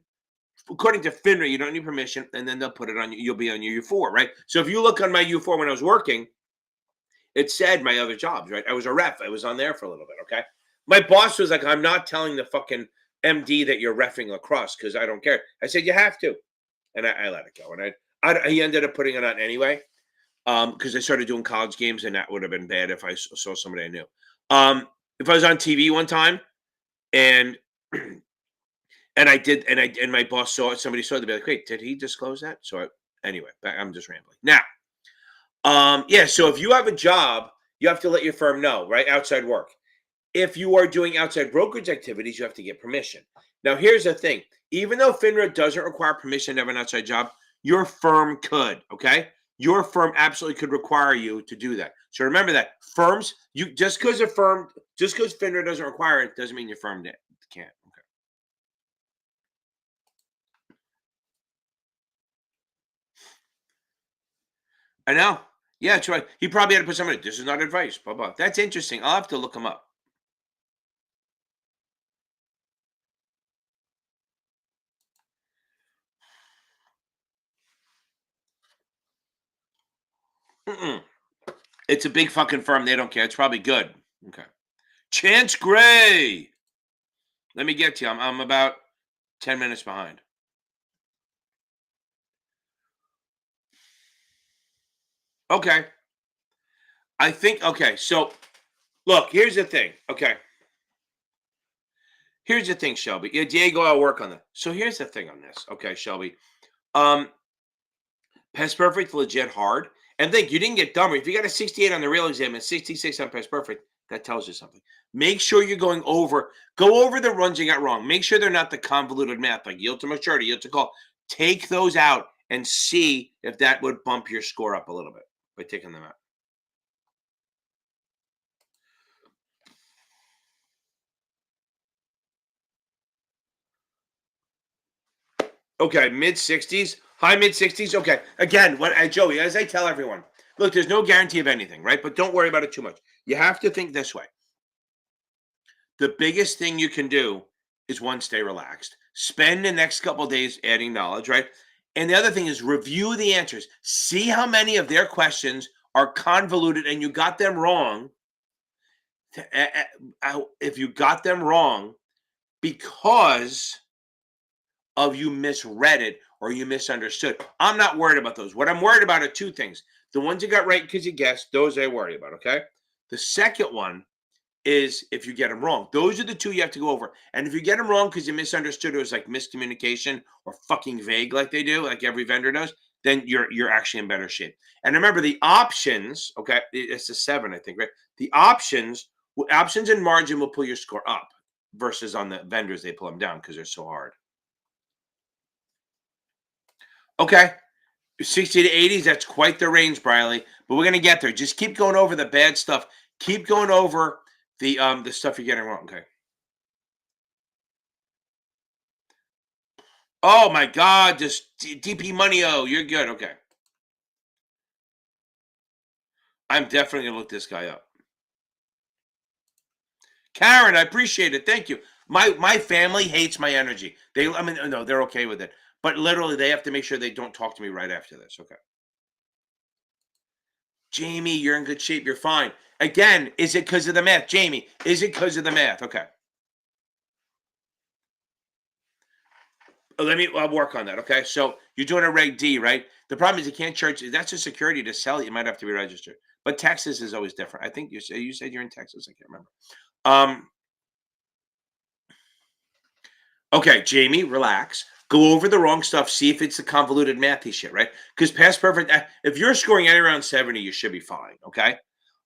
According to FINRA, you don't need permission, and then they'll put it on you. You'll be on your U4, right? So if you look on my U4 when I was working, it said my other jobs, right? I was a ref. I was on there for a little bit. Okay. My boss was like, I'm not telling the fucking MD that you're refing lacrosse because I don't care. I said you have to, and I let it go. And he ended up putting it on anyway because I started doing college games, and that would have been bad if I saw somebody I knew. If I was on TV one time and and my boss saw it, somebody saw it, they'd be like, wait, did he disclose that? So anyway, I'm just rambling. Now, yeah, so if you have a job, you have to let your firm know, right? Outside work. If you are doing outside brokerage activities, you have to get permission. Now, here's the thing. Even though FINRA doesn't require permission to have an outside job, your firm could, okay? Your firm absolutely could require you to do that. So remember that. Firms, just because FINRA doesn't require it, doesn't mean your firm can't. Okay. I know. Yeah, that's right. He probably had to put somebody, this is not advice, blah, blah. That's interesting. I'll have to look him up. Mm-mm. It's a big fucking firm. They don't care. It's probably good. Okay. Chance Gray. Let me get to you. I'm about 10 minutes behind. Okay. I think okay, so look, here's the thing. Okay. Here's the thing, Shelby. Yeah, Diego, I'll work on that. So here's the thing on this. Okay, Shelby. Um, Past Perfect legit hard. And think you didn't get dumber. If you got a 68 on the real exam and 66 on Past Perfect, that tells you something. Make sure you're go over the runs you got wrong. Make sure they're not the convoluted math like yield to maturity, yield to call. Take those out and see if that would bump your score up a little bit by taking them out. Okay, mid 60s, high mid 60s. Okay. Again, Joey, as I tell everyone, look, there's no guarantee of anything, right? But don't worry about it too much. You have to think this way. The biggest thing you can do is one, stay relaxed. Spend the next couple of days adding knowledge, right? And the other thing is review the answers. See how many of their questions are convoluted and you got them wrong. If you got them wrong because of you misread it or you misunderstood. I'm not worried about those. What I'm worried about are two things. The ones you got right because you guessed, those I worry about, okay? The second one is if you get them wrong. Those are the two you have to go over. And if you get them wrong because you misunderstood, it was like miscommunication or fucking vague like they do, like every vendor does, then you're actually in better shape. And remember the options, okay, it's a 7, I think, right? The options and margin will pull your score up versus on the vendors, they pull them down because they're so hard. Okay. 60 to 80s, that's quite the range, Briley. But we're gonna get there. Just keep going over the bad stuff. Keep going over the stuff you're getting wrong. Okay. Oh my God, just DP money. Oh, you're good. Okay. I'm definitely gonna look this guy up. Karen, I appreciate it. Thank you. My family hates my energy. I mean, no, they're okay with it. But literally, they have to make sure they don't talk to me right after this. Okay. Jamie, you're in good shape. You're fine. Again, is it because of the math? Jamie, is it because of the math? Okay. I'll work on that. Okay. So you're doing a Reg D, right? The problem is you can't charge. That's a security to sell it. You might have to be registered. But Texas is always different. I think you said you're in Texas. I can't remember. Um. Okay, Jamie, relax. Go over the wrong stuff. See if it's the convoluted mathy shit, right? Because past perfect. If you're scoring any around 70, you should be fine. Okay.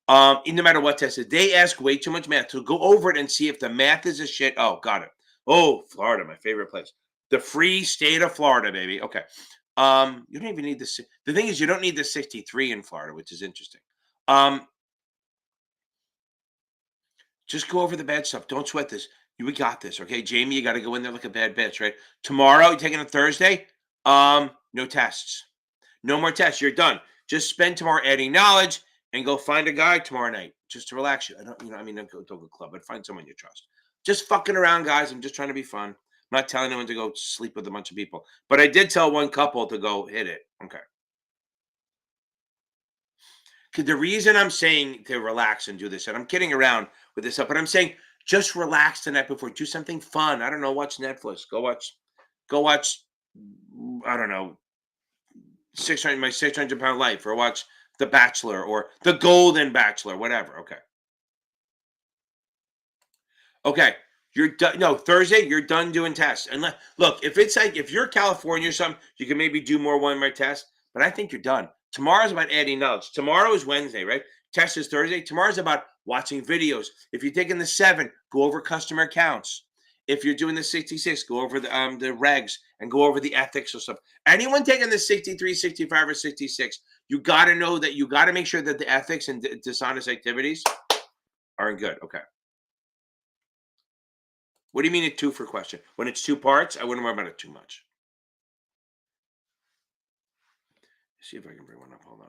No matter what test is, they ask way too much math. So go over it and see if the math is a shit. Oh, got it. Oh, Florida, my favorite place. The free state of Florida, baby. Okay. You don't even need this. The thing is, you don't need the 63 in Florida, which is interesting. Um, just go over the bad stuff. Don't sweat this. We got this, okay? Jamie, you got to go in there like a bad bitch, right? Tomorrow, you taking a Thursday. No tests. No more tests. You're done. Just spend tomorrow adding knowledge and go find a guy tomorrow night just to relax you. I don't, I mean, don't go to a club, but find someone you trust. Just fucking around, guys. I'm just trying to be fun. I'm not telling anyone to go sleep with a bunch of people, but I did tell one couple to go hit it. Okay. 'Cause the reason I'm saying to relax and do this, and I'm kidding around with this stuff, but I'm saying just relax the night before. Do something fun. I don't know. Watch Netflix. Go watch. I don't know. 600 pound life, or watch The Bachelor or The Golden Bachelor, whatever. Okay. Okay. You're done. No, Thursday, you're done doing tests. And look, if it's like, if you're California or something, you can maybe do more one more tests, but I think you're done. Tomorrow's about adding knowledge. Tomorrow is Wednesday, right? Test is Thursday. Tomorrow's about watching videos. If you're taking the 7, go over customer accounts. If you're doing the 66, go over the regs and go over the ethics or something. Anyone taking the 63, 65, or 66, you got to know that you got to make sure that the ethics and dishonest activities are good. Okay. What do you mean a two for question? When it's 2 parts, I wouldn't worry about it too much. See if I can bring one up. Hold on.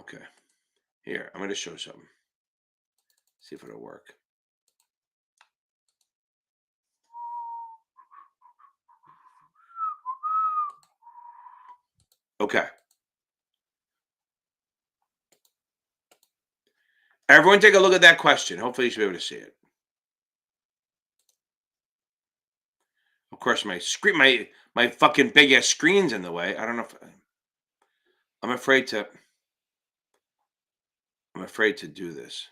Okay. Here, I'm going to show something. See if it'll work. Okay. Everyone take a look at that question. Hopefully you should be able to see it. Of course, my screen, my fucking big ass screen's in the way. I don't know if I'm afraid to. I'm afraid to do this.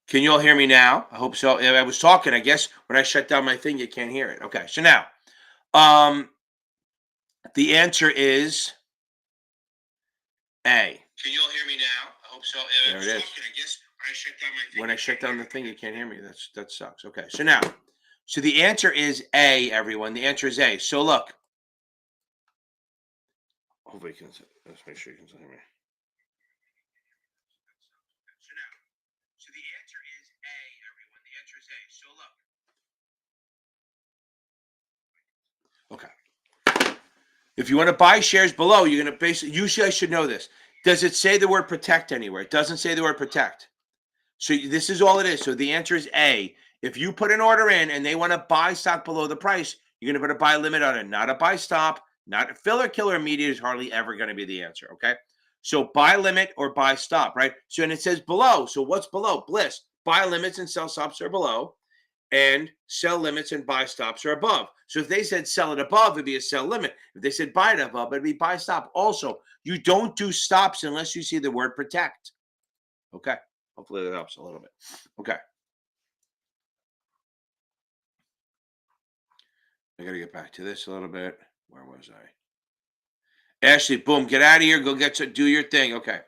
Can you all hear me now? I hope so. I was talking. I guess when I shut down my thing, you can't hear it. Okay. So now, um, the answer is A. Can you all hear me now? I hope so. There it is. I guess when I shut down my thing. When I shut down the thing, you can't hear me. That sucks. Okay. So now, so the answer is A, everyone. The answer is A. So look. Hopefully, you can. Let's make sure you can hear me. So the answer is A, everyone. The answer is A. So look. Okay. If you want to buy shares below, you're going to basically, usually I should know this. Does it say the word protect anywhere? It doesn't say the word protect. So this is all it is. So the answer is A. If you put an order in and they want to buy stock below the price, you're going to put a buy limit on it, not a buy stop, not a fill or kill or immediate is hardly ever going to be the answer. Okay. So buy limit or buy stop, right? So, and it says below. So what's below? Bliss. Buy limits and sell stops are below, and sell limits and buy stops are above. So if they said sell it above, it'd be a sell limit. If they said buy it above, it'd be buy stop. Also, you don't do stops unless you see the word protect. Okay. Hopefully that helps a little bit. Okay. I got to get back to this a little bit. Where was I? Ashley, boom, get out of here. Go do your thing. Okay.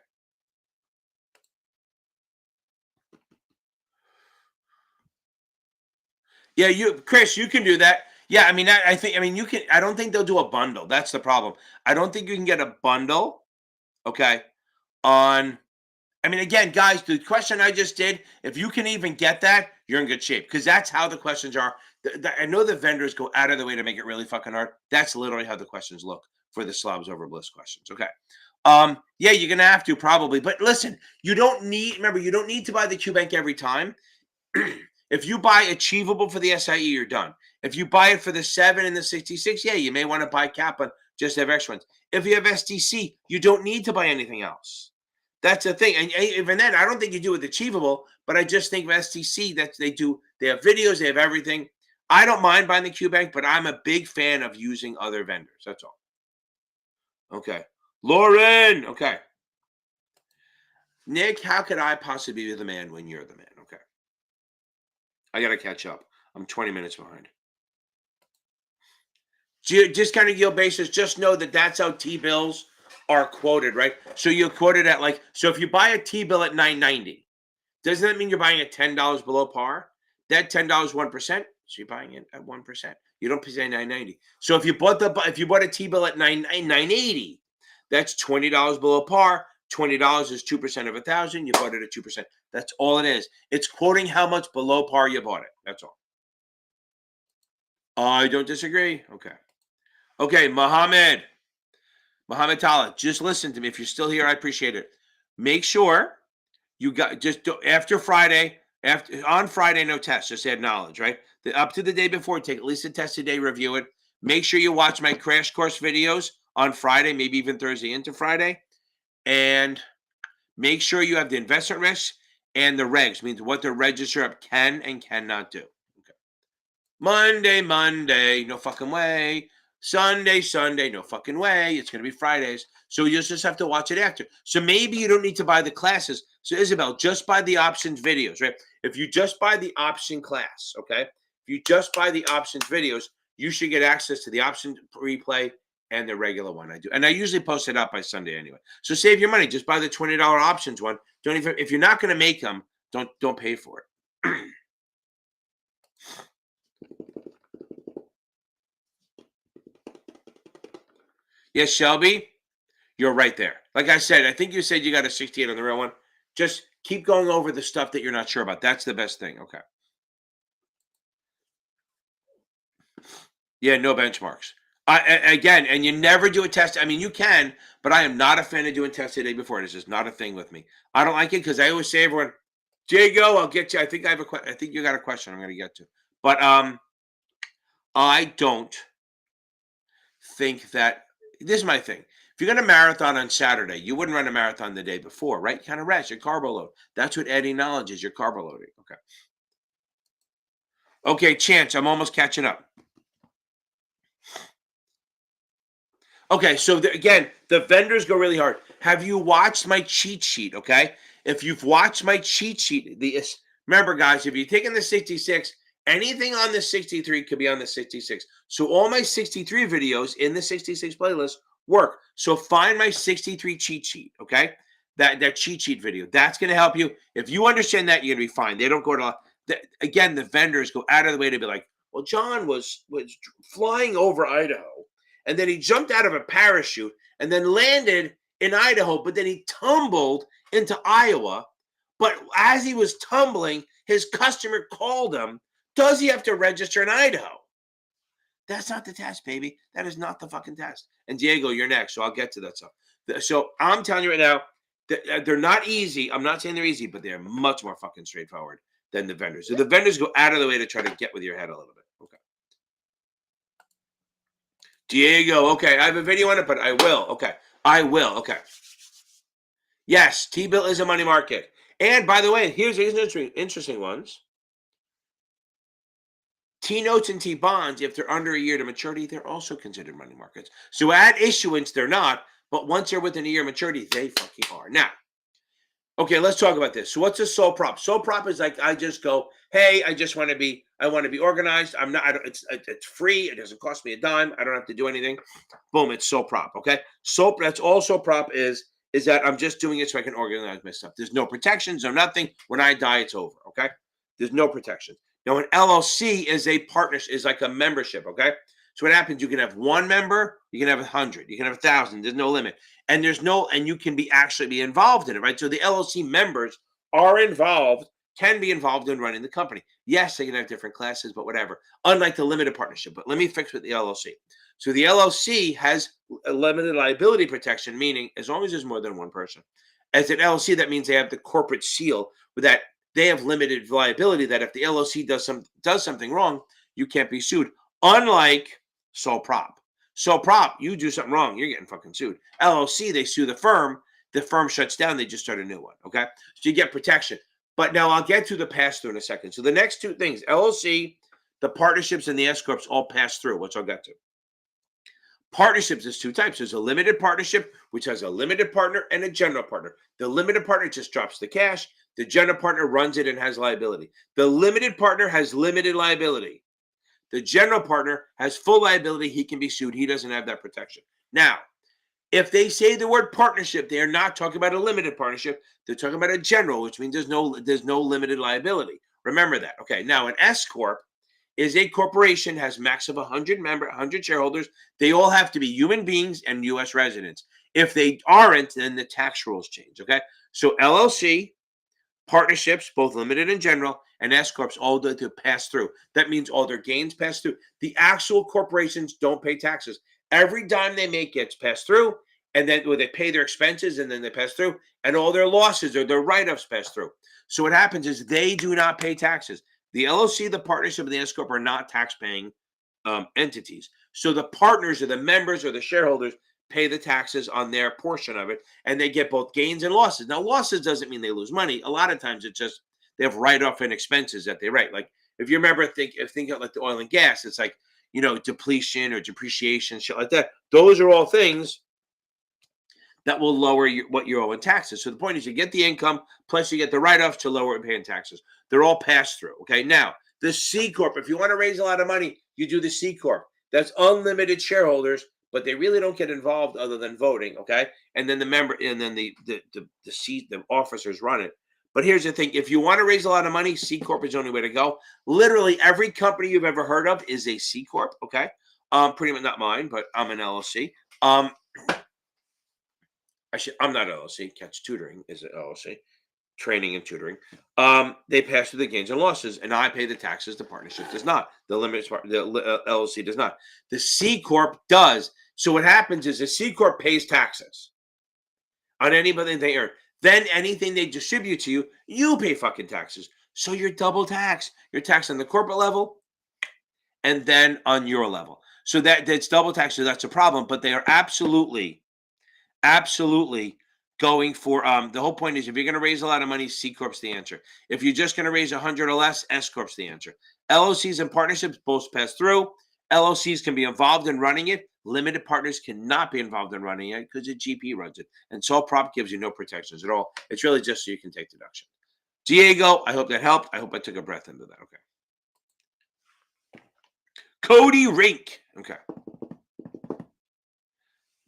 Yeah, Chris, you can do that. Yeah, I mean, I think, I mean, you can, I don't think they'll do a bundle. That's the problem. I don't think you can get a bundle. Okay. On, I mean, again, guys, the question I just did, if you can even get that, you're in good shape because that's how the questions are. I know the vendors go out of the way to make it really fucking hard. That's literally how the questions look for the slobs over bliss questions. Okay. Yeah, you're gonna have to probably, but listen, you don't need. Remember, you don't need to buy the Q Bank every time. If you buy achievable for the SIE, you're done. If you buy it for the 7 and the 66, yeah, you may want to buy Kappa, just have extra ones. If you have STC, you don't need to buy anything else. That's the thing. And even then, I don't think you do with achievable, but I just think with STC that they have videos, they have everything. I don't mind buying the Q Bank, but I'm a big fan of using other vendors. That's all. Okay. Lauren. Okay. Nick, how could I possibly be the man when you're the man? Okay. I got to catch up. I'm 20 minutes behind. Discounted yield basis, just know that that's how T-bills are quoted, right? So you're quoted at like, so if you buy a T-bill at 9.90, doesn't that mean you're buying it $10 below par? That $10 1%, so you're buying it at 1%. You don't pay 9.90. So if you bought a T-bill at 9.80, that's $20 below par. $20 is 2% of 1,000. You bought it at 2%. That's all it is. It's quoting how much below par you bought it. That's all. I don't disagree. Okay. Okay, Mohammed Tala, just listen to me. If you're still here, I appreciate it. Make sure you got after Friday, on Friday, no test, just add knowledge, right? up to the day before, take at least a test a day, review it. Make sure you watch my crash course videos on Friday, maybe even Thursday into Friday. And make sure you have the investment risks and the regs, means what the register up can and cannot do. Okay. Monday, no fucking way. Sunday, no fucking way. It's going to be Fridays. So you just have to watch it after. So maybe you don't need to buy the classes. So Isabel, just buy the options videos, right? If you just buy the option class, okay? If you just buy the options videos, you should get access to the option replay and the regular one. I do. And I usually post it up by Sunday anyway. So save your money. Just buy the $20 options one. Don't even, if you're not going to make them, don't pay for it. Yes, Shelby, you're right there. Like I said, I think you said you got a 68 on the real one. Just keep going over the stuff that you're not sure about. That's the best thing. Okay. Yeah, no benchmarks. Again, and you never do a test. I mean, you can, but I am not a fan of doing tests the day before. It's just not a thing with me. I don't like it because I always say, everyone, Diego, I'll get you. I think I have a question. I think you got a question I'm going to get to. But I don't think that this is my thing. If you're going to marathon on Saturday, you wouldn't run a marathon the day before, right? You kind of rest, your carbo load. That's what adding knowledge is, your carbo loading. Okay. Okay, Chance, I'm almost catching up. Okay, so again, the vendors go really hard. Have you watched my cheat sheet? Okay, if you've watched my cheat sheet, remember, guys, if you're taking the 66, anything on the 63 could be on the 66. So all my 63 videos in the 66 playlist work. So find my 63 cheat sheet. Okay, that cheat sheet video. That's going to help you. If you understand that, you're going to be fine. They don't go to again. The vendors go out of the way to be like, well, John was flying over Idaho. And then he jumped out of a parachute and then landed in Idaho, but then he tumbled into Iowa. But as he was tumbling, his customer called him. Does he have to register in Idaho? That's not the test, baby. That is not the fucking test. And Diego, you're next, so I'll get to that stuff. So I'm telling you right now, they're not easy. I'm not saying they're easy, but they're much more fucking straightforward than the vendors. So the vendors go out of the way to try to get with your head a little bit. Okay. Diego, okay, I have a video on it, but I will. Okay, I will. Okay. Yes, T-bill is a money market. And by the way, here's interesting ones. T-notes and T-bonds, if they're under a year to maturity, they're also considered money markets. So at issuance, they're not, but once they're within a year maturity, they fucking are. Now, okay, let's talk about this. So what's a sole prop? Sole prop is like I just go, hey, I want to be organized. It's free. It doesn't cost me a dime. I don't have to do anything. Boom, it's sole prop. Okay. That's all sole prop is that I'm just doing it so I can organize my stuff. There's no protections or nothing. When I die, it's over. Okay. There's no protection. Now, an LLC is a partnership, is like a membership. Okay. So what happens? You can have one member, you can have 100, you can have 1,000. There's no limit, and you can actually be involved in it, right? So the LLC members can be involved in running the company. Yes, they can have different classes, but whatever. Unlike the limited partnership, but let me fix with the LLC. So the LLC has a limited liability protection, meaning as long as there's more than one person. As an LLC, that means they have the corporate seal with that they have limited liability. That if the LLC does something wrong, you can't be sued. Unlike sole prop. Sole prop, you do something wrong, you're getting fucking sued. LLC, they sue the firm shuts down, they just start a new one, okay? So you get protection. But now I'll get to the pass-through in a second. So the next two things, LLC, the partnerships, and the S-corps all pass through, which I'll get to. Partnerships is two types. There's a limited partnership, which has a limited partner and a general partner. The limited partner just drops the cash. The general partner runs it and has liability. The limited partner has limited liability. The general partner has full liability. He can be sued. He doesn't have that protection. Now, if they say the word partnership, they are not talking about a limited partnership. They're talking about a general, which means there's no limited liability. Remember that. Okay. Now, an S corp is a corporation, has max of 100 shareholders. They all have to be human beings and U.S. residents. If they aren't, then the tax rules change. Okay. So LLC, partnerships, both limited and general, and S corps all to pass through. That means all their gains pass through. The actual corporations don't pay taxes. Every dime they make gets passed through, and then they pay their expenses, and then they pass through, and all their losses or their write-offs pass through. So what happens is they do not pay taxes. The LLC, the partnership, and the S corp are not tax-paying entities. So the partners or the members or the shareholders pay the taxes on their portion of it, and they get both gains and losses. Now, losses doesn't mean they lose money. A lot of times it's just they have write-off and expenses that they write. Like if you remember, think of like the oil and gas, it's like, depletion or depreciation, shit like that. Those are all things that will lower what you owe in taxes. So the point is you get the income, plus you get the write-offs to lower and paying taxes. They're all passed through. Okay. Now, the C Corp, if you want to raise a lot of money, you do the C Corp. That's unlimited shareholders, but they really don't get involved other than voting. Okay. And then the officers run it. But here's the thing. If you want to raise a lot of money, C Corp is the only way to go. Literally every company you've ever heard of is a C Corp. Okay. Pretty much not mine, but I'm an LLC. I'm not LLC. Catch Tutoring is an LLC, training and tutoring. They pass through the gains and losses, and I pay the taxes. The partnership does not. The LLC does not. The C Corp does. So what happens is the C Corp pays taxes on anybody they earn. Then anything they distribute to you, you pay fucking taxes. So you're double taxed. You're taxed on the corporate level and then on your level. So that's double tax. So that's a problem. But they are absolutely going for the whole point is if you're going to raise a lot of money, C Corp's the answer. If you're just going to raise 100 or less, S Corp's the answer. LLCs and partnerships both pass through. LLCs can be involved in running it. Limited partners cannot be involved in running it because the GP runs it. And sole prop gives you no protections at all. It's really just so you can take deduction. Diego, I hope that helped. I hope I took a breath into that. Okay. Cody Rink. Okay.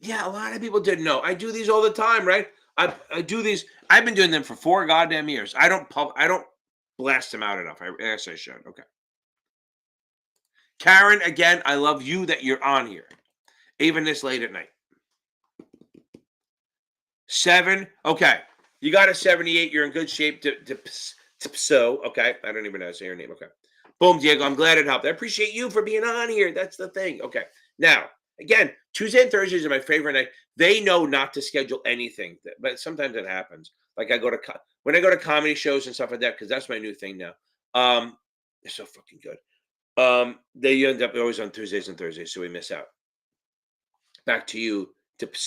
Yeah, a lot of people didn't know. I do these all the time, right? I do these. I've been doing them for 4 goddamn years. I don't blast them out enough. I guess I should. Okay. Karen, again, I love you that you're on here, even this late at night. 7. Okay. You got a 78. You're in good shape. So, okay. I don't even know how to say your name. Okay. Boom, Diego. I'm glad it helped. I appreciate you for being on here. That's the thing. Okay. Now, again, Tuesday and Thursdays are my favorite night. They know not to schedule anything, but sometimes it happens. Like when I go to comedy shows and stuff like that, because that's my new thing now. They're so fucking good. They end up always on Tuesdays and Thursdays, so we miss out. Back to you.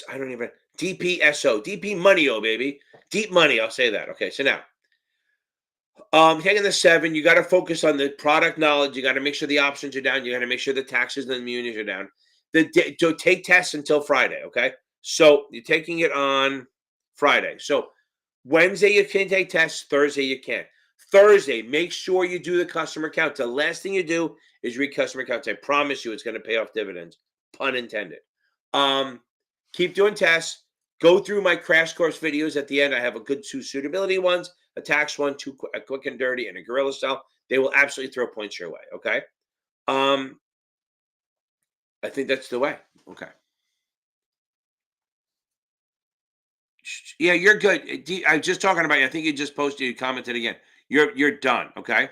I don't even DPSO, DP money, baby, deep money. I'll say that. Okay, so now, taking the 7, you got to focus on the product knowledge. You got to make sure the options are down. You got to make sure the taxes and the immunities are down. So take tests until Friday. Okay, so you're taking it on Friday. So Wednesday you can take tests. Thursday you can't. Thursday, make sure you do the customer count. The last thing you do is read customer counts. I promise you it's going to pay off dividends. Pun intended. Keep doing tests. Go through my crash course videos at the end. I have a good 2 suitability ones, a tax one, a quick and dirty, and a guerrilla style. They will absolutely throw points your way. Okay. I think that's the way. Okay. Yeah, you're good. I was just talking about you. I think you just posted. You commented again. You're done. Okay.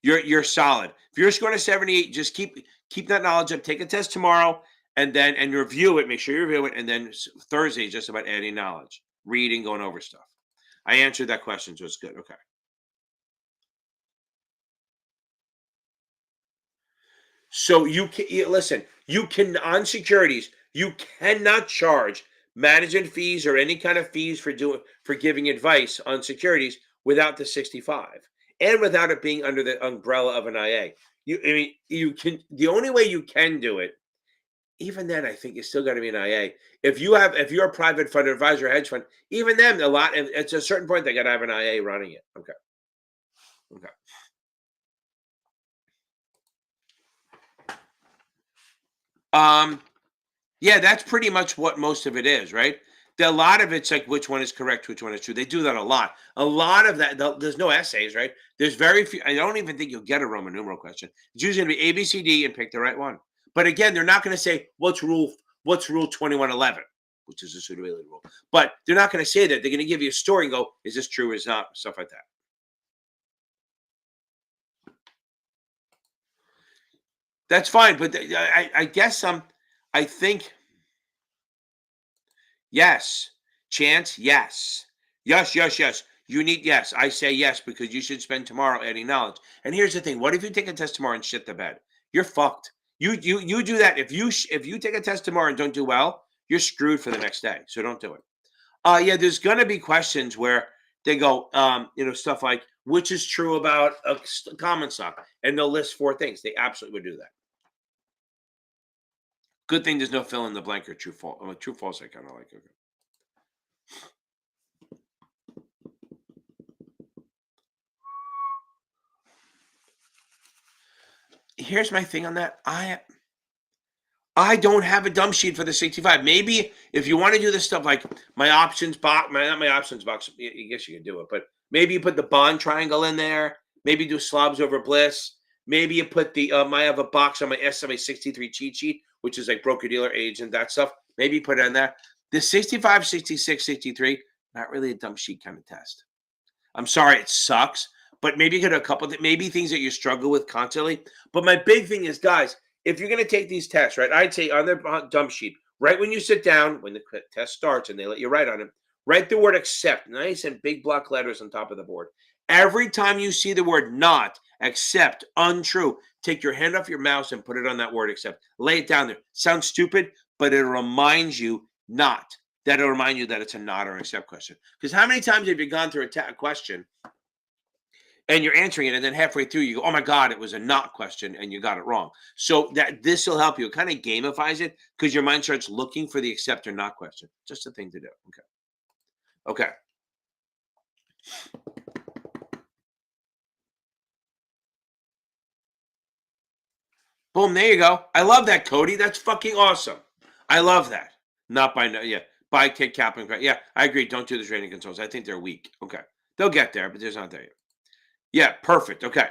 You're solid. If you're scoring a 78, just keep that knowledge up. Take a test tomorrow, and review it. Make sure you review it, and then Thursday is just about adding knowledge, reading, going over stuff. I answered that question, so it's good. Okay. So listen. You can on securities. You cannot charge management fees or any kind of fees for giving advice on securities without the 65 and without it being under the umbrella of an IA. You can. The only way you can do it, even then, I think it's still got to be an IA. If you're a private fund advisor, hedge fund, even then, it's a certain point they got to have an IA running it. Okay. Yeah, that's pretty much what most of it is, right? A lot of it's like which one is correct, which one is true. They do that a lot. A lot of that, there's no essays, right? There's very few. I don't even think you'll get a Roman numeral question. It's usually going to be A, B, C, D, and pick the right one. But again, they're not going to say what's rule 2111, which is a suitability rule. But they're not going to say that. They're going to give you a story and go, is this true or is not? Stuff like that. That's fine, but I guess I think. Yes. Chance, yes. Yes. You need, yes, I say yes, because you should spend tomorrow adding knowledge. And here's the thing: what if you take a test tomorrow and shit the bed? You're fucked. You do that. If you take a test tomorrow and don't do well, you're screwed for the next day. So don't do it. Yeah, there's gonna be questions where they go, stuff like which is true about a common stock, and they'll list 4 things. They absolutely would do that. Good thing there's no fill in the blank or true false. True false, I kind of like. Okay. Here's my thing on that. I don't have a dump sheet for the 65. Maybe if you want to do this stuff like my options box, not my options box, I guess you can do it, but maybe you put the bond triangle in there. Maybe do slobs over bliss. Maybe you put the I have a box on my SMA 63 cheat sheet, which is like broker dealer agent, that stuff. Maybe put it in there. The 65, 66, 63, not really a dump sheet kind of test. I'm sorry, it sucks, but maybe you get a couple of maybe things that you struggle with constantly. But my big thing is, guys, if you're going to take these tests, right, I'd say on the dump sheet, right when you sit down, when the test starts and they let you write on it, write the word accept, nice and big block letters on top of the board. Every time you see the word not, accept, untrue, take your hand off your mouse and put it on that word accept. Lay it down there. Sounds stupid, but it reminds you not. That'll remind you that it's a not or an accept question. Because how many times have you gone through a question and you're answering it, and then halfway through you go, oh my God, it was a not question and you got it wrong. So that this will help you. It kind of gamifies it because your mind starts looking for the accept or not question. Just a thing to do. Okay. Boom, there you go. I love that, Cody. That's fucking awesome. I love that. Not by, yeah, by Kid Kaplan. Yeah, I agree. Don't do the trading controls. I think they're weak. Okay. They'll get there, but there's not there yet. Yeah, perfect. Okay.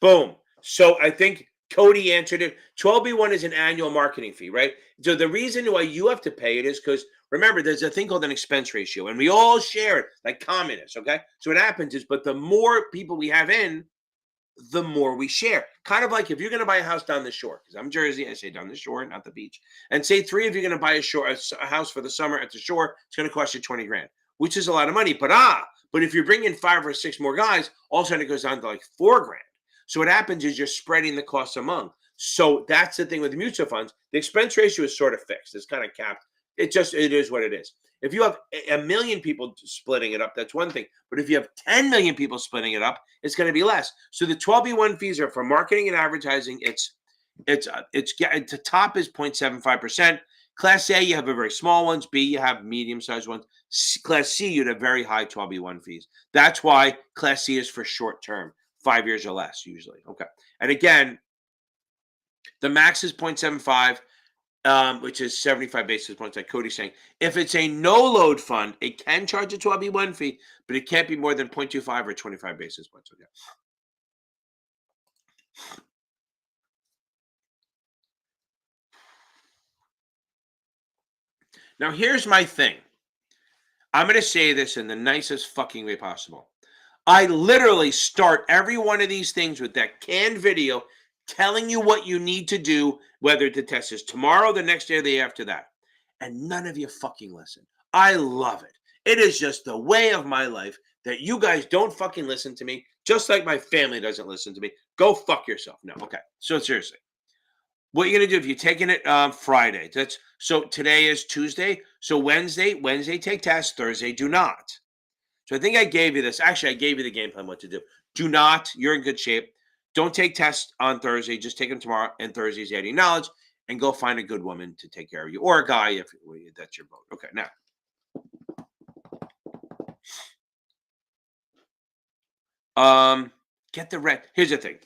Boom. So I think Cody answered it. 12B1 is an annual marketing fee, right? So the reason why you have to pay it is because, remember, there's a thing called an expense ratio, and we all share it like communists, okay? So what happens is, but the more people we have in, the more we share. Kind of like if you're going to buy a house down the shore, because I'm Jersey, I say down the shore, not the beach. And say 3 of you are going to buy a house for the summer at the shore, it's going to cost you 20 grand, which is a lot of money. But if you bring in 5 or 6 more guys, all of a sudden it goes down to like 4 grand. So what happens is you're spreading the costs among. So that's the thing with the mutual funds. The expense ratio is sort of fixed. It's kind of capped. It is what it is. If you have a million people splitting it up, that's one thing. But if you have 10 million people splitting it up, it's going to be less. So the 12B1 fees are for marketing and advertising. The top is 0.75%. Class A, you have a very small ones. B, you have medium-sized ones. Class C, you'd have very high 12B1 fees. That's why Class C is for short term, 5 years or less usually. Okay. And again, the max is 0.75. Which is 75 basis points, like Cody's saying. If it's a no-load fund, it can charge a 12B1 fee, but it can't be more than 0.25 or 25 basis points. Okay. Now, here's my thing. I'm going to say this in the nicest fucking way possible. I literally start every one of these things with that canned video telling you what you need to do, whether the test is tomorrow, the next day, or the day after that. And none of you fucking listen. I love it. It is just the way of my life that you guys don't fucking listen to me, just like my family doesn't listen to me. Go fuck yourself. No, okay. So seriously, what you're gonna do if you're taking it Friday? So today is Tuesday. So Wednesday take tests. Thursday do not. So I think I gave you this. Actually, I gave you the game plan what to do. Do not. You're in good shape. Don't take tests on Thursday. Just take them tomorrow. And Thursday's adding knowledge. And go find a good woman to take care of you, or a guy if that's your vote. Okay, now. Get the rent. Here's the thing.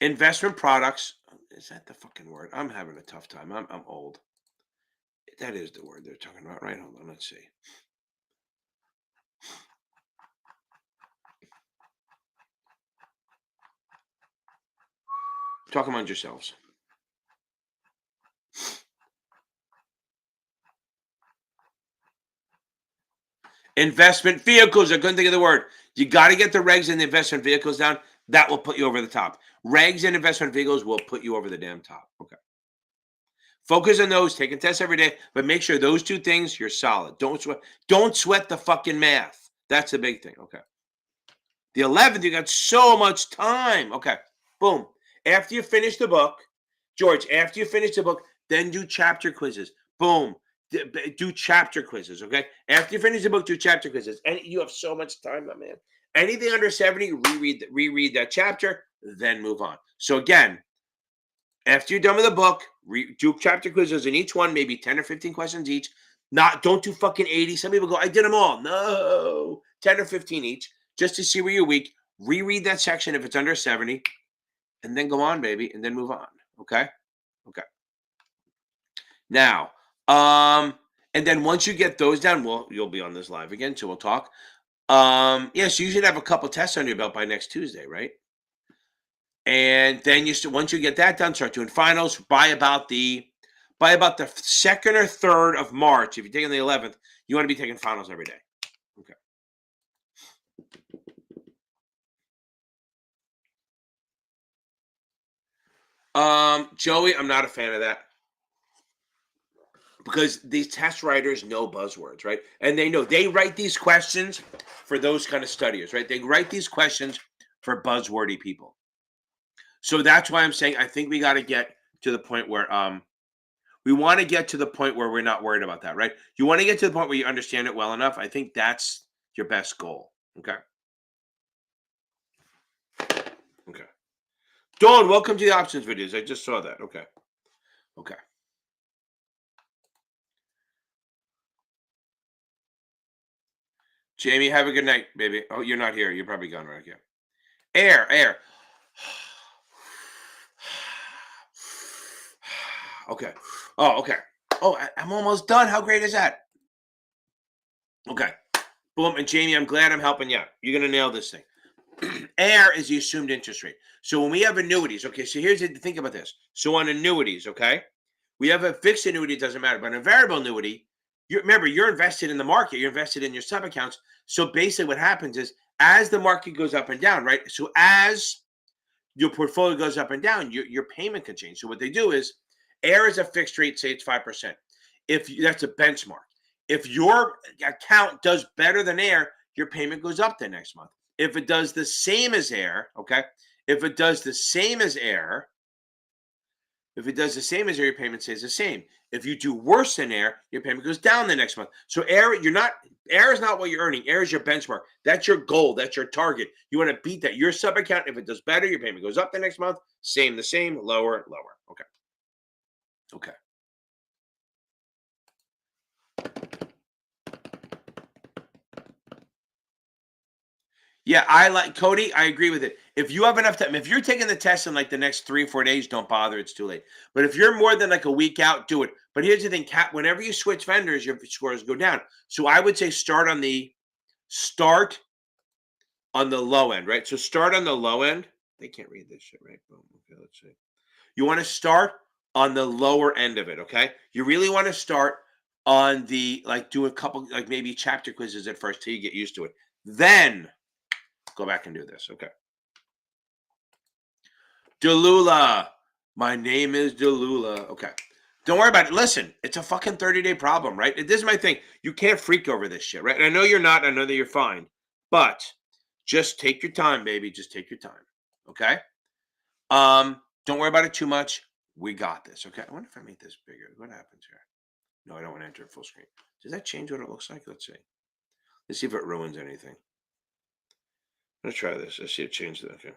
Investment products. Is that the fucking word? I'm having a tough time. I'm old. That is the word they're talking about, right? Hold on, let's see. Talk among yourselves. Investment vehicles. I couldn't think of the word. You got to get the regs and the investment vehicles down. That will put you over the top. Regs and investment vehicles will put you over the damn top. Okay. Focus on those, taking tests every day, but make sure those two things, you're solid. Don't sweat the fucking math. That's the big thing. Okay. The 11th, you got so much time. Okay. Boom. After you finish the book, George, after you finish the book, then do chapter quizzes. Boom. Do chapter quizzes. Okay. After you finish the book, do chapter quizzes. And you have so much time, my man. Anything under 70, reread that chapter, then move on. So again, after you're done with the book, do chapter quizzes in each one, maybe 10 or 15 questions each. Don't do fucking 80. Some people go, I did them all. No, 10 or 15 each, just to see where you're weak. Reread that section if it's under 70, and then go on, baby, and then move on. Okay? Okay. Now, and then once you get those down, you'll be on this live again, so we'll talk. Yes, you should have a couple tests under your belt by next Tuesday, right? And then once you get that done, start doing finals by about the 2nd or 3rd of March. If you're taking the 11th, you want to be taking finals every day. Okay. Joey, I'm not a fan of that. Because these test writers know buzzwords, right? And they write these questions for those kind of studiers, right? They write these questions for buzzwordy people. So that's why I'm saying I think we got to get to the point where we want to get to the point where we're not worried about that, right? You want to get to the point where you understand it well enough. I think that's your best goal. Okay. Okay. Dawn, welcome to the options videos. I just saw that. Okay. Okay. Jamie, have a good night, baby. Oh, you're not here. You're probably gone right here. Air. Okay. Oh, okay. Oh, I'm almost done. How great is that? Okay. Boom. And Jamie, I'm glad I'm helping you. You're going to nail this thing. Air is the assumed interest rate. So when we have annuities, okay, so here's the think about this. So on annuities, okay, we have a fixed annuity, it doesn't matter. But a variable annuity, remember, you're invested in the market. You're invested in your sub accounts. So basically what happens is as the market goes up and down, right? So as your portfolio goes up and down, your payment can change. So what they do is Air is a fixed rate, say it's 5%. That's a benchmark. If your account does better than Air, your payment goes up the next month. If it does the same as Air, okay, if it does the same as Air, your payment stays the same. If you do worse than Air, your payment goes down the next month. So Air is not what you're earning. Air is your benchmark. That's your goal. That's your target. You want to beat that. Your sub account, if it does better, your payment goes up the next month. The same, lower. Okay. Okay. Yeah, Cody. I agree with it. If you have enough time, if you're taking the test in like the next 3 or 4 days, don't bother. It's too late. But if you're more than like a week out, do it. But here's the thing, whenever you switch vendors, your scores go down. So I would say start on the low end, right? So start on the low end. They can't read this shit, right? Boom. Okay, let's see. You want to start on the lower end of it, okay? You really want to start on do a couple, like maybe chapter quizzes at first till you get used to it. Then go back and do this. Okay. Delula. My name is Delula. Okay. Don't worry about it. Listen, it's a fucking 30-day problem, right? This is my thing. You can't freak over this shit, right? And I know you're not. I know that you're fine. But just take your time, baby. Just take your time. Okay? Don't worry about it too much. We got this. Okay. I wonder if I make this bigger. What happens here? No, I don't want to enter it full screen. Does that change what it looks like? Let's see. Let's see if it ruins anything. Let's try this. Let's see it change that. Okay.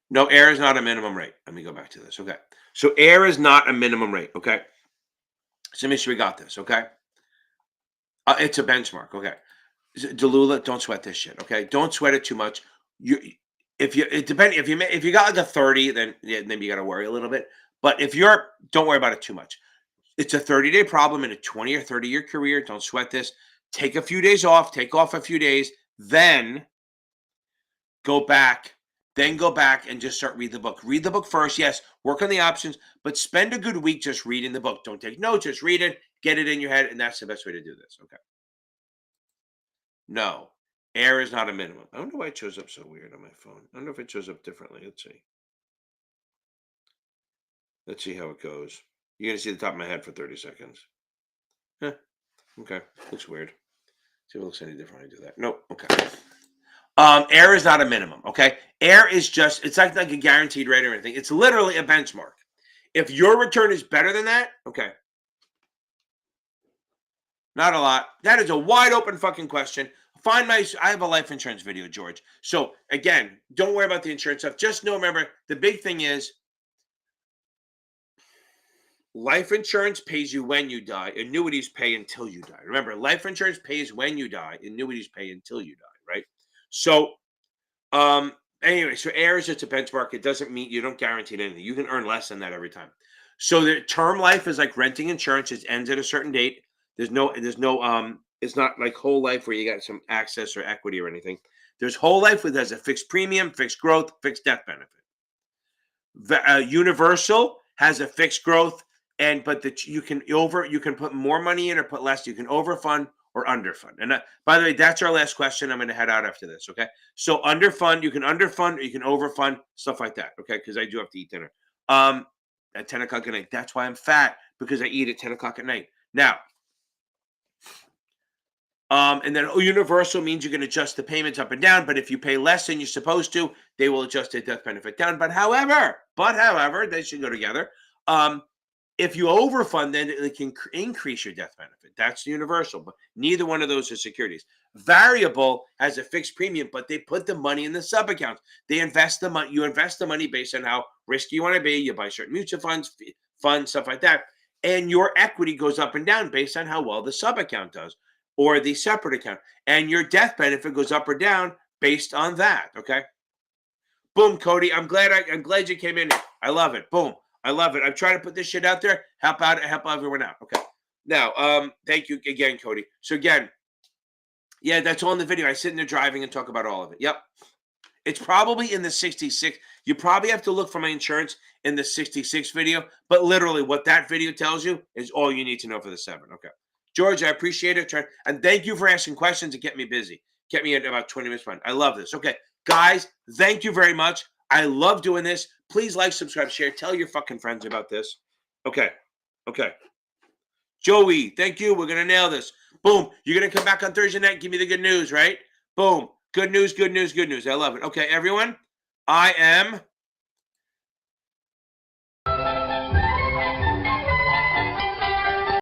No, Air is not a minimum rate. Let me go back to this. Okay. So Air is not a minimum rate. Okay. So make sure we got this. Okay. It's a benchmark. Okay. Delula, don't sweat this shit. Okay. Don't sweat it too much. If you got like a 30, then you got to worry a little bit. But don't worry about it too much. It's a 30-day problem in a 20 or 30-year career. Don't sweat this. Take a few days off. Take off a few days. Then go back and just start read the book. Read the book first. Yes, work on the options, but spend a good week just reading the book. Don't take notes. Just read it. Get it in your head, and that's the best way to do this. Okay. No, Air is not a minimum. I wonder why it shows up so weird on my phone. I don't know if it shows up differently. Let's see. Let's see how it goes. You're going to see the top of my head for 30 seconds. Huh. Okay. Looks weird. See if it looks any different when I do that. Nope. Okay. Air is not a minimum. Okay. Air is just, it's not like a guaranteed rate or anything. It's literally a benchmark. If your return is better than that, okay. Not a lot. That is a wide open fucking question. I have a life insurance video, George. So again, don't worry about the insurance stuff. Just know, remember, the big thing is life insurance pays you when you die. Annuities pay until you die. Remember, life insurance pays when you die. Annuities pay until you die, right? So, anyway, so air is just a benchmark. It doesn't mean you don't guarantee anything. You can earn less than that every time. So the term life is like renting insurance. It ends at a certain date. There's no, it's not like whole life where you got some access or equity or anything. There's whole life with has a fixed premium, fixed growth, fixed death benefit. Universal has a fixed growth, but you can put more money in or put less. You can overfund or underfund. And by the way, that's our last question. I'm going to head out after this. Okay. So underfund, you can underfund or you can overfund, stuff like that. Okay. Because I do have to eat dinner at 10 o'clock at night. That's why I'm fat, because I eat at 10 o'clock at night. Now, and then universal means you can adjust the payments up and down, but if you pay less than you're supposed to, they will adjust the death benefit down. But however, they should go together. If you overfund, then it can increase your death benefit. That's universal, but neither one of those are securities. Variable has a fixed premium, but they put the money in the sub accounts. They invest the money. You invest the money based on how risky you want to be. You buy certain mutual funds, stuff like that, and your equity goes up and down based on how well the sub account does or the separate account, and your death benefit goes up or down based on that. Okay. Boom, Cody. I'm glad you came in. I love it. Boom. I love it. I'm trying to put this shit out there. Help everyone out. Okay. Now, thank you again, Cody. So again, yeah, that's all in the video. I sit in there driving and talk about all of it. Yep. It's probably in the 66. You probably have to look for my insurance in the 66 video, but literally what that video tells you is all you need to know for the 7. Okay. George, I appreciate it. And thank you for asking questions to get me busy. Kept me at about 20 minutes behind. I love this. Okay. Guys, thank you very much. I love doing this. Please like, subscribe, share. Tell your fucking friends about this. Okay. Okay. Joey, thank you. We're going to nail this. Boom. You're going to come back on Thursday night and give me the good news, right? Boom. Good news, good news, good news. I love it. Okay, everyone. I am